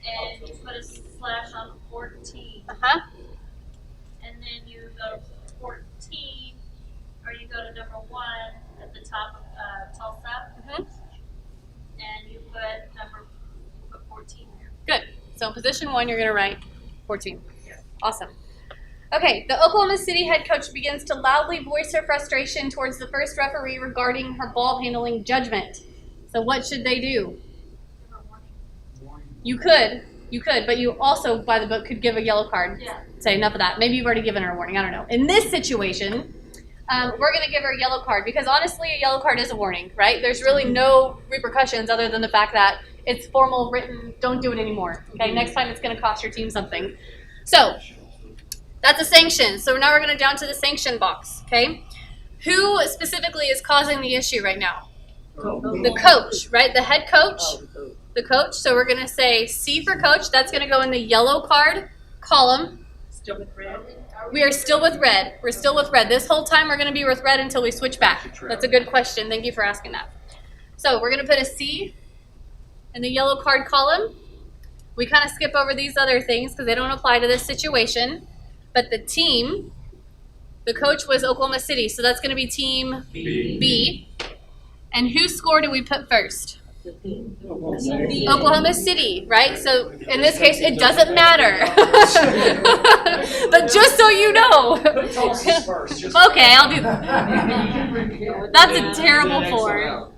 and you put a slash on 14. Uh-huh. And then you go to 14, or you go to number 1 at the top of Tulsa, Mm-hmm. and you put 14 there. Good. So in position 1, you're going to write 14. Awesome. Okay, the Oklahoma City head coach begins to loudly voice her frustration towards the first referee regarding her ball handling judgment. So what should they do? You could, but you also, by the book, could give a yellow card. Yeah. Say enough of that. Maybe you've already given her a warning. I don't know. In this situation, we're going to give her a yellow card because honestly, a yellow card is a warning, right? There's really no repercussions other than the fact that it's formal, written, don't do it anymore. Okay, next time it's going to cost your team something. So that's a sanction. So now we're going to down to the sanction box, okay? Who specifically is causing the issue right now? The coach, right? The head coach. The coach. So we're going to say C for coach. That's going to go in the yellow card column. Still with red? We are still with red. We're still with red. This whole time we're going to be with red until we switch back. That's a good question. Thank you for asking that. So we're going to put a C in the yellow card column. We kind of skip over these other things because they don't apply to this situation. But the team, the coach was Oklahoma City. So that's going to be team B. And whose score do we put first? Oklahoma City, right? So in this case, it doesn't matter. But just so you know. Okay, I'll do that. That's a terrible 4.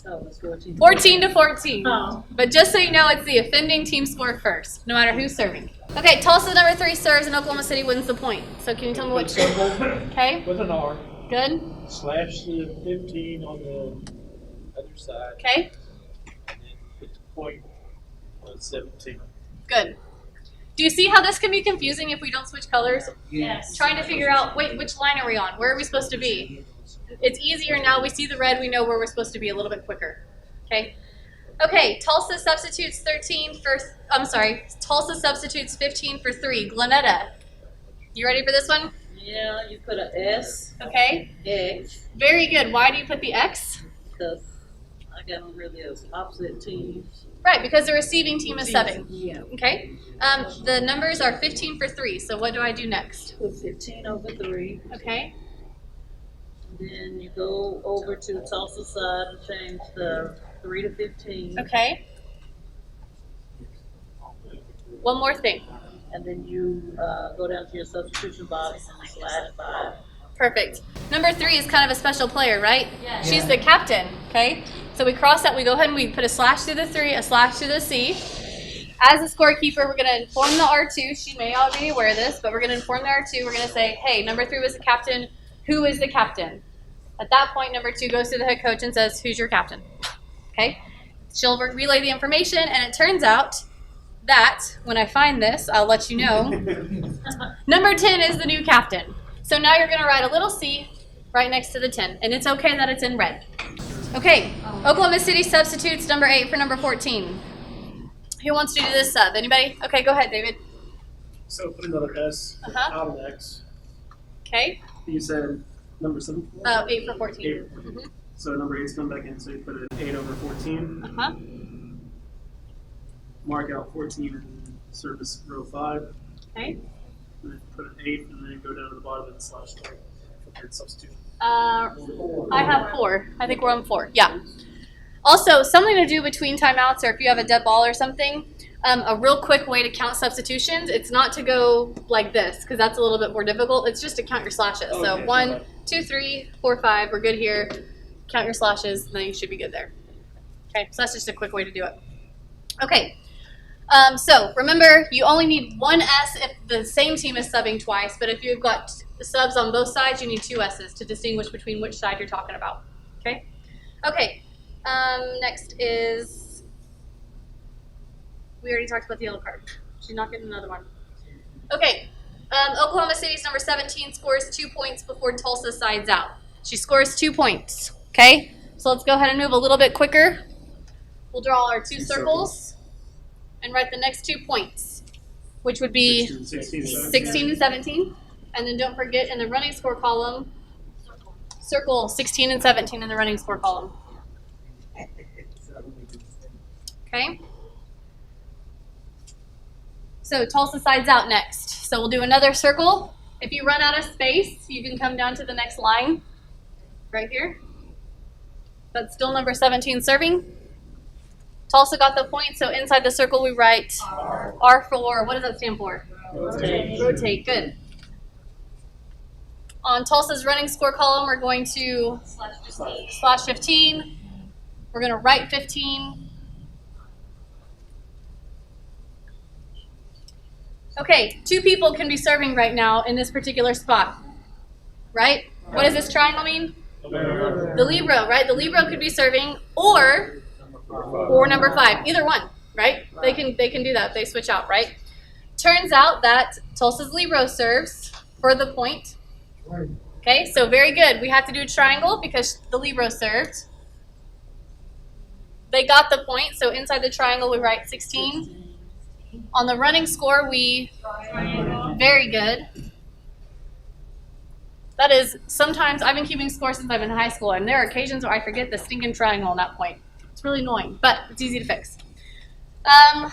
14-14. But just so you know, it's the offending team score first, no matter who's serving. Okay, Tulsa number 3 serves and Oklahoma City wins the point. So can you tell me which? Okay. With an R. Good. Slash the 15 on the other side. Okay. And then put the point on 17. Good. Do you see how this can be confusing if we don't switch colors? Yes. Trying to figure out, wait, which line are we on? Where are we supposed to be? It's easier now. We see the red. We know where we're supposed to be a little bit quicker. Okay. Okay. Tulsa substitutes 13 for, Tulsa substitutes 15 for 3. Glenetta, you ready for this one? Yeah, you put an S, Okay. X, Very good. Why do you put the X? because I got them really as opposite teams. Right, because the receiving team is subbing. Yeah. Okay. The numbers are 15 for 3. So what do I do next? Put 15 over 3. Okay. Then you go over to the Tulsa side and change the 3 to 15. Okay. One more thing. And then you go down to your substitution box and slash 5. Perfect. Number 3 is kind of a special player, right? Yes. She's the captain, okay? So we cross that, we go ahead and we put a slash through the 3, a slash through the C. As a scorekeeper, we're going to inform the R2. She may already be aware of this, but we're going to inform the R2. We're going to say, hey, number 3 was the captain. Who is the captain? At that point, number 2 goes to the head coach and says, who's your captain? Okay? She'll relay the information, and it turns out that, when I find this, I'll let you know, number 10 is the new captain. So now you're going to write a little C right next to the 10, and it's okay that it's in red. Okay, Oklahoma City substitutes number 8 for number 14. Who wants to do this sub? Anybody? Okay, go ahead, David. So put another S out of X. Okay. You said number 7? 8 for 14. 8. So number 8's come back in, so you put an 8 over 14. Uh-huh. Mark out 14 in service row 5. Okay. And then put an 8 and then go down to the bottom and slash 3 for third substitution. I have 4. I think we're on 4. Yeah. Also, something to do between timeouts, or if you have a dead ball or something, a real quick way to count substitutions, it's not to go like this, because that's a little bit more difficult. It's just to count your slashes. Okay, So 1, 2, 3, 4, 5, we're good here. Count your slashes, and then you should be good there. Okay, so that's just a quick way to do it. Okay. So remember, you only need 1 S if the same team is subbing twice, but if you've got subs on both sides, you need 2 S's to distinguish between which side you're talking about. Okay? Okay. Next is, we already talked about the yellow card. She's not getting another one. Okay. Oklahoma City's number 17 scores 2 points before Tulsa sides out. She scores 2 points. Okay? So let's go ahead and move a little bit quicker. We'll draw our 2 circles and write the next 2 points, which would be 16 and 17. And then don't forget in the running score column, circle 16 and 17 in the running score column. Okay? So Tulsa sides out next. So we'll do another circle. If you run out of space, you can come down to the next line right here. That's still number 17 serving. Tulsa got the point, so inside the circle we write R for, what does that stand for? Rotate. Rotate, good. On Tulsa's running score column, we're going to slash 15. We're going to write 15. Okay, 2 people can be serving right now in this particular spot, right? What does this triangle mean? The libero, right? The libero could be serving, or number 5, either one, right? They can do that. They switch out, right? Turns out that Tulsa's libero serves for the point. Okay, so very good. We have to do a triangle because the libero served. They got the point, so inside the triangle we write 16. On the running score, we very good. That is, sometimes I've been keeping score since I've been in high school, and there are occasions where I forget the stinking triangle on that point. It's really annoying, but it's easy to fix.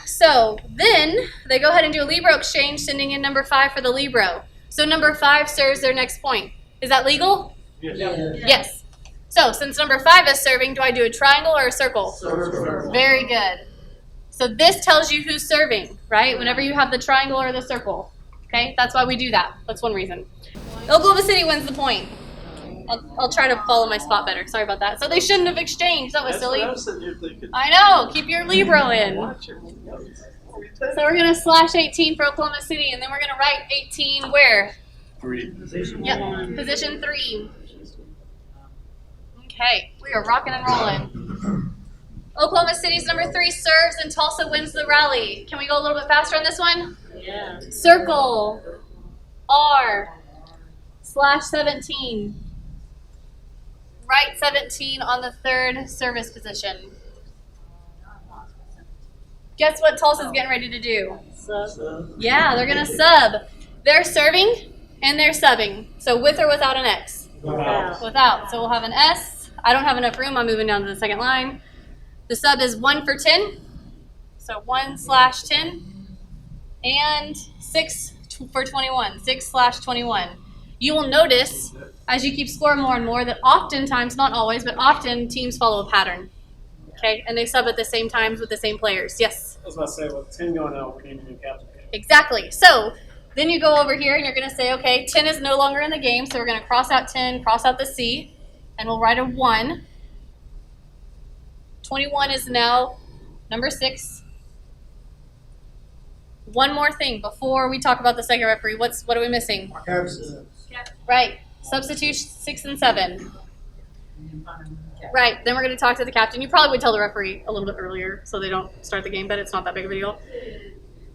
So then they go ahead and do a libero exchange, sending in number 5 for the libero. So number 5 serves their next point. Is that legal? Yes. So since number 5 is serving, do I do a triangle or a circle? Very good. So this tells you who's serving, right? Whenever you have the triangle or the circle. Okay, that's why we do that. That's one reason. Oklahoma City wins the point. I'll try to follow my spot better. Sorry about that. So they shouldn't have exchanged. That was silly. I know. Keep your libero in. So we're going to slash 18 for Oklahoma City, and then we're going to write 18 where? 3. Yep, position 3. Okay, we are rocking and rolling. Oklahoma City's number 3 serves, and Tulsa wins the rally. Can we go a little bit faster on this one? Yeah. Circle R slash 17. Right 17 on the 3rd service position. Guess what Tulsa's getting ready to do? Yeah, they're going to sub. They're serving and they're subbing. So with or without an X? Without. So we'll have an S. I don't have enough room. I'm moving down to the second line. The sub is 1 for 10. So 1 slash 10. And 6 for 21. 6 slash 21. You will notice as you keep scoring more and more that oftentimes, not always, but often teams follow a pattern. Okay, and they sub at the same times with the same players. Yes? I was about to say, with 10 going out, we need a new captain. Exactly. So then you go over here and you're going to say, okay, 10 is no longer in the game, so we're going to cross out 10, cross out the C, and we'll write a 1. 21 is now number 6. One more thing before we talk about the second referee. What are we missing? Captain. Right. Substitute 6 and 7. Right. Then we're going to talk to the captain. You probably would tell the referee a little bit earlier so they don't start the game, but it's not that big of a deal.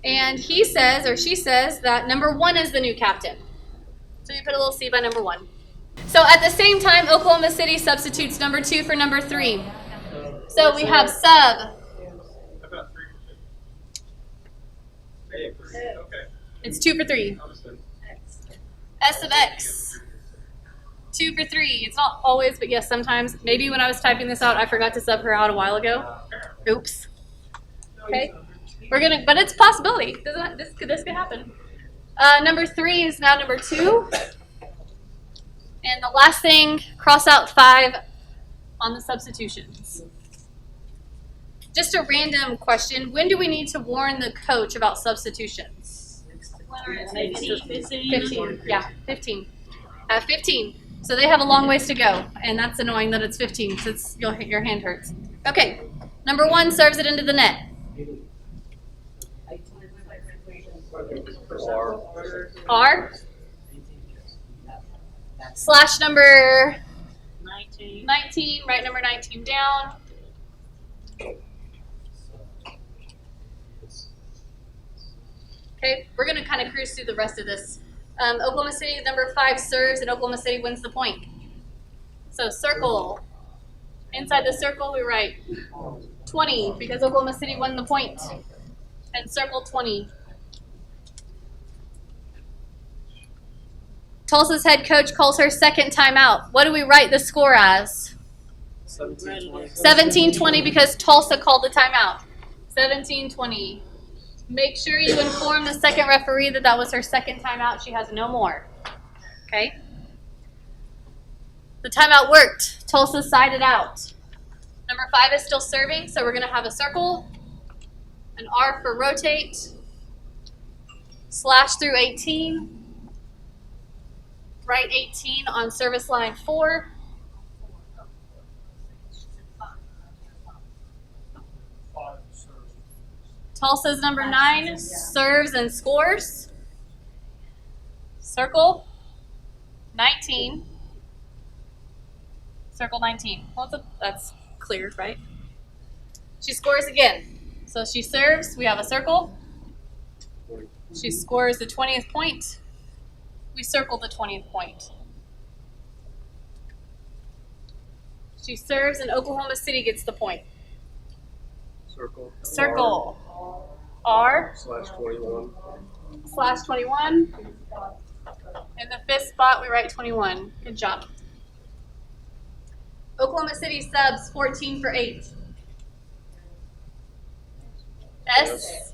And he says, or she says, that number 1 is the new captain. So you put a little C by number 1. So at the same time, Oklahoma City substitutes number 2 for number 3. So we have sub. It's 2 for 3. S of X. 2 for 3. It's not always, but yes, sometimes. Maybe when I was typing this out, I forgot to sub her out a while ago. Oops. Okay. But it's a possibility. This could happen. Number 3 is now number 2. And the last thing, cross out 5 on the substitutions. Just a random question. When do we need to warn the coach about substitutions? 15. Yeah, 15. 15. So they have a long ways to go, and that's annoying that it's 15 since your hand hurts. Okay, number 1 serves it into the net. R slash number 19, write number 19 down. Okay, we're going to kind of cruise through the rest of this. Oklahoma City, number 5 serves, and Oklahoma City wins the point. So circle. Inside the circle, we write 20 because Oklahoma City won the point. And circle 20. Tulsa's head coach calls her second timeout. What do we write the score as? 17-20 because Tulsa called the timeout. 17-20. Make sure you inform the second referee that was her second timeout. She has no more. Okay? The timeout worked. Tulsa sided out. Number 5 is still serving, so we're going to have a circle, an R for rotate, slash through 18, write 18 on service line 4. Tulsa's number 9 serves and scores. Circle 19. Circle 19. Well, that's clear, right? She scores again. So she serves. We have a circle. She scores the 20th point. We circle the 20th point. She serves, and Oklahoma City gets the point. Circle. Circle. R /21. /21. In the fifth spot, we write 21. Good job. Oklahoma City subs 14 for 8. S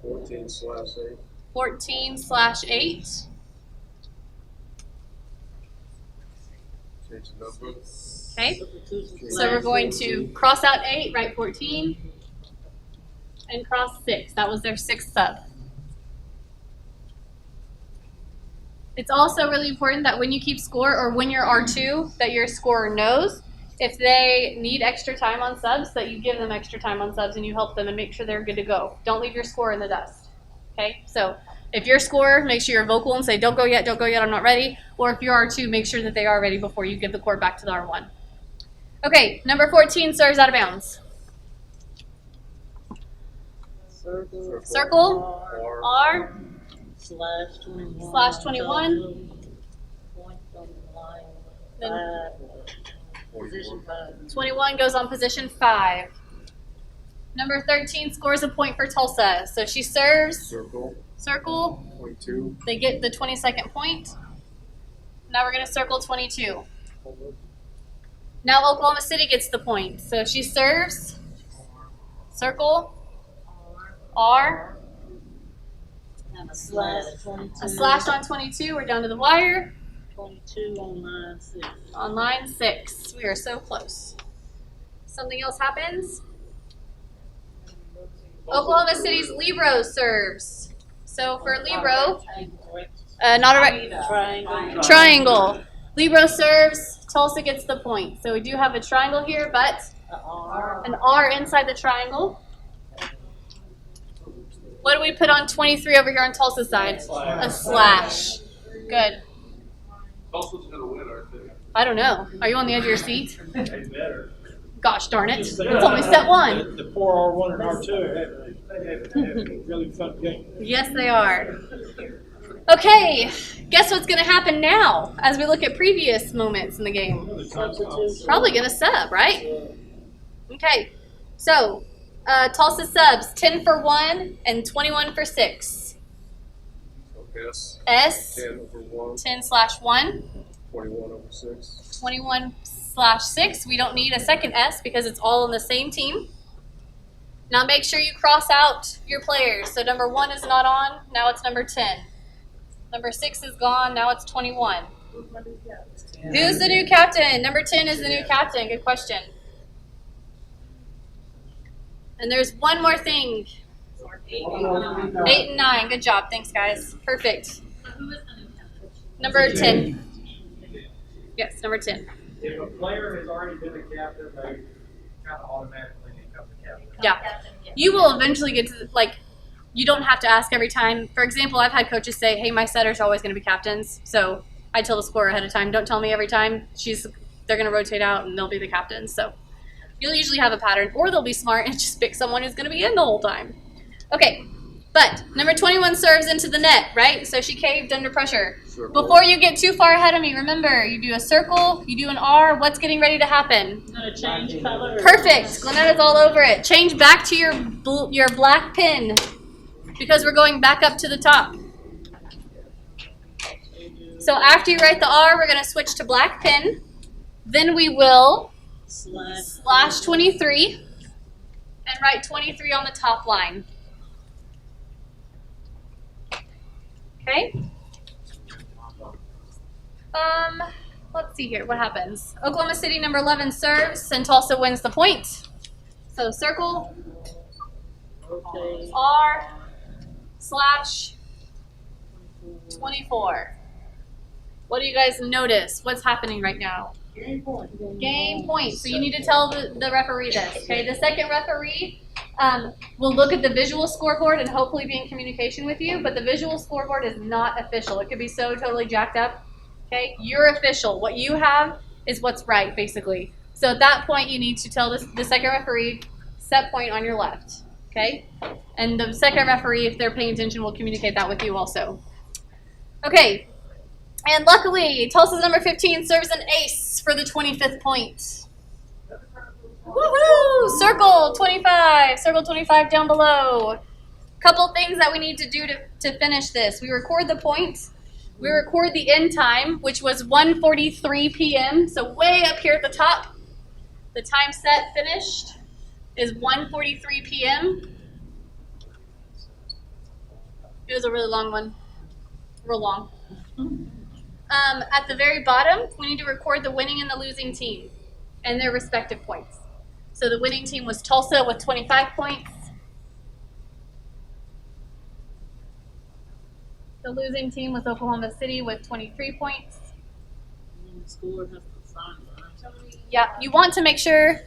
14/8. 14/8. Change the number. Okay. So we're going to cross out 8, write 14, and cross 6. That was their 6th sub. It's also really important that when you keep score, or when you're R2, that your scorer knows if they need extra time on subs, that you give them extra time on subs and you help them and make sure they're good to go. Don't leave your scorer in the dust. Okay? So if you're scorer, make sure you're vocal and say, don't go yet, I'm not ready. Or if you're R2, make sure that they are ready before you give the court back to the R1. Okay, number 14 serves out of bounds. Circle. R. /21. Point on the line. Then 5. Position 5. 21 goes on position 5. Number 13 scores a point for Tulsa. So she serves, circle, 22. they get the 22nd point. Now we're going to circle 22. Now Oklahoma City gets the point. So she serves, circle, R, And a slash 22. a slash on 22. We're down to the wire. 22 on line 6. On line 6. We are so close. Something else happens. Oklahoma City's Libero serves. So for Libero, not a triangle. Libero serves. Tulsa gets the point. So we do have a triangle here, but an R inside the triangle. What do we put on 23 over here on Tulsa's side? A slash. Good. Tulsa's gonna win, aren't they? I don't know. Are you on the edge of your seat? They better. Gosh darn it. It's only set 1. The poor R1 and R2 have a really fun game. Yes, they are. Okay, guess what's going to happen now as we look at previous moments in the game? Probably going to sub, right? Okay, so Tulsa subs 10 for 1 and 21 for 6. S. S 10 over 1. 10/1. 21 over 6. 21/6. We don't need a second S because it's all on the same team. Now make sure you cross out your players. So number 1 is not on, now it's number 10. Number 6 is gone, now it's 21. Who's the new captain? Number 10 is the new captain. Good question. And there's one more thing. 8 and 9. Good job. Thanks, guys. Perfect. Who is the new captain? Number 10. Yes, number 10. If a player has already been a captain, they kind of automatically become the captain. Yeah. Captain, yes. You will eventually get to, like, you don't have to ask every time. For example, I've had coaches say, hey, my setters are always going to be captains. So I tell the scorer ahead of time, don't tell me every time. They're going to rotate out and they'll be the captains. So you'll usually have a pattern, or they'll be smart and just pick someone who's going to be in the whole time. Okay, but number 21 serves into the net, right? So she caved under pressure. Circle. Before you get too far ahead of me, remember, you do a circle, you do an R. What's getting ready to happen? Gonna change color. Perfect. Glennetta's all over it. Change back to your black pin because we're going back up to the top. So after you write the R, we're going to switch to black pin. Then we will slash 23 and write 23 on the top line. Okay. Let's see here. What happens? Oklahoma City number 11 serves and Tulsa wins the point. So circle, R, slash 24. What do you guys notice? What's happening right now? Game point. So you need to tell the referee this. Okay. The second referee will look at the visual scoreboard and hopefully be in communication with you. But the visual scoreboard is not official. It could be so totally jacked up. Okay. You're official. What you have is what's right, basically. So at that point, you need to tell the second referee, set point on your left. Okay. And the second referee, if they're paying attention, will communicate that with you also. Okay. And luckily, Tulsa's number 15 serves an ace for the 25th point. Woohoo! Circle 25. Circle 25 down below. Couple things that we need to do to finish this. We record the points. We record the end time, which was 1:43 p.m. So way up here at the top. The time set finished is 1:43 p.m. It was a really long one. Real long. At the very bottom, we need to record the winning and the losing team and their respective points. So the winning team was Tulsa with 25 points. The losing team was Oklahoma City with 23 points. And the score has to sign it. Yeah, you want to make sure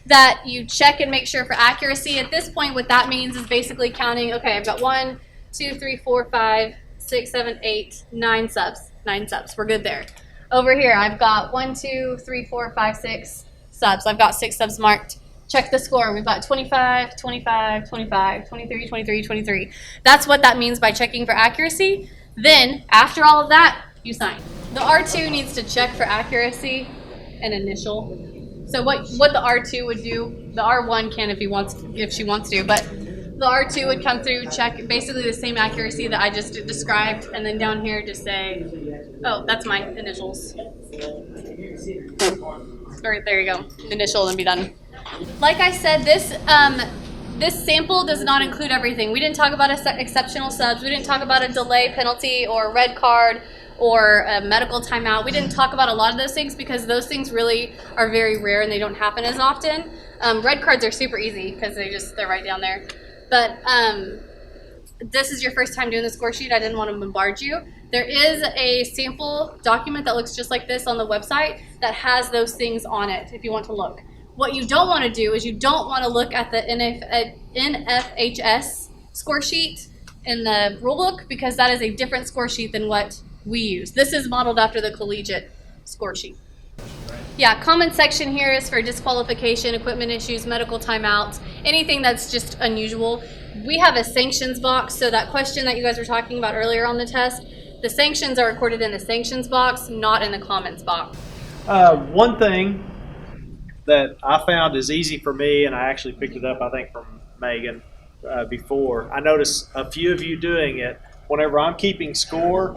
that you check and make sure for accuracy. At this point, what that means is basically counting, okay, I've got 1, 2, 3, 4, 5, 6, 7, 8, 9 subs. 9 subs. We're good there. Over here, I've got 1, 2, 3, 4, 5, 6 subs. I've got 6 subs marked. Check the score. We've got 25, 25, 25, 23, 23, 23. That's what that means by checking for accuracy. Then, after all of that, you sign. The R2 needs to check for accuracy and initial. So what the R2 would do, the R1 can if she wants to, but the R2 would come through, check basically the same accuracy that I just described, and then down here just say, oh, that's my initials. All right, there you go. Initial and be done. Like I said, this sample does not include everything. We didn't talk about exceptional subs. We didn't talk about a delay penalty or a red card or a medical timeout. We didn't talk about a lot of those things because those things really are very rare and they don't happen as often. Red cards are super easy because they're right down there. But this is your first time doing the score sheet. I didn't want to bombard you. There is a sample document that looks just like this on the website that has those things on it if you want to look. What you don't want to do is you don't want to look at the NFHS score sheet in the rulebook because that is a different score sheet than what we use. This is modeled after the collegiate score sheet. Yeah, comment section here is for disqualification, equipment issues, medical timeouts, anything that's just unusual. We have a sanctions box, so that question that you guys were talking about earlier on the test, the sanctions are recorded in the sanctions box, not in the comments box. One thing that I found is easy for me, and I actually picked it up, I think, from Megan before. I noticed a few of you doing it. Whenever I'm keeping score,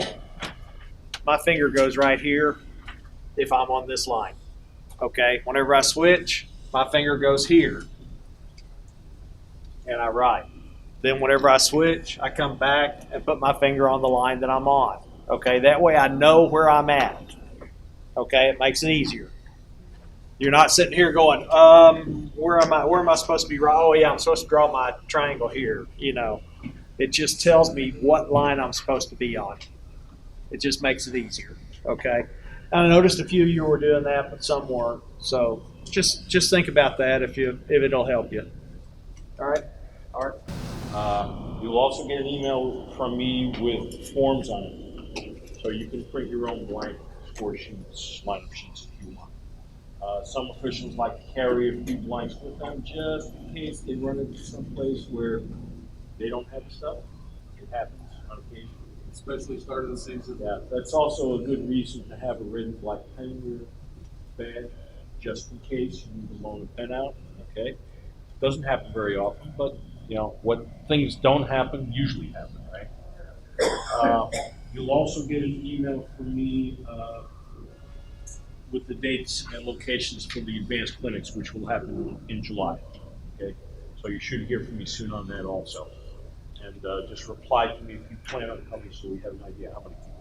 my finger goes right here if I'm on this line. Okay? Whenever I switch, my finger goes here, and I write. Then whenever I switch, I come back and put my finger on the line that I'm on. Okay? That way I know where I'm at. Okay? It makes it easier. You're not sitting here going, where am I supposed to be? Oh yeah, I'm supposed to draw my triangle here. You know, it just tells me what line I'm supposed to be on. It just makes it easier. Okay. And I noticed a few of you were doing that, but some weren't. So just think about that if it'll help you. All right. You'll also get an email from me with forms on it, so you can print your own blank score sheets, lineup sheets if you want. Some officials like to carry a few blanks with them just in case they run into some place where they don't have the stuff. It happens on occasion. Especially start of the season. Yeah, that's also a good reason to have a written black pen in your bag, just in case you need to loan a pen out. Okay, doesn't happen very often, but you know what things don't happen usually happen, right? You'll also get an email from me with the dates and locations for the advanced clinics, which will happen in July. Okay, so you should hear from me soon on that also. And just reply to me if you plan on coming, so we have an idea how many people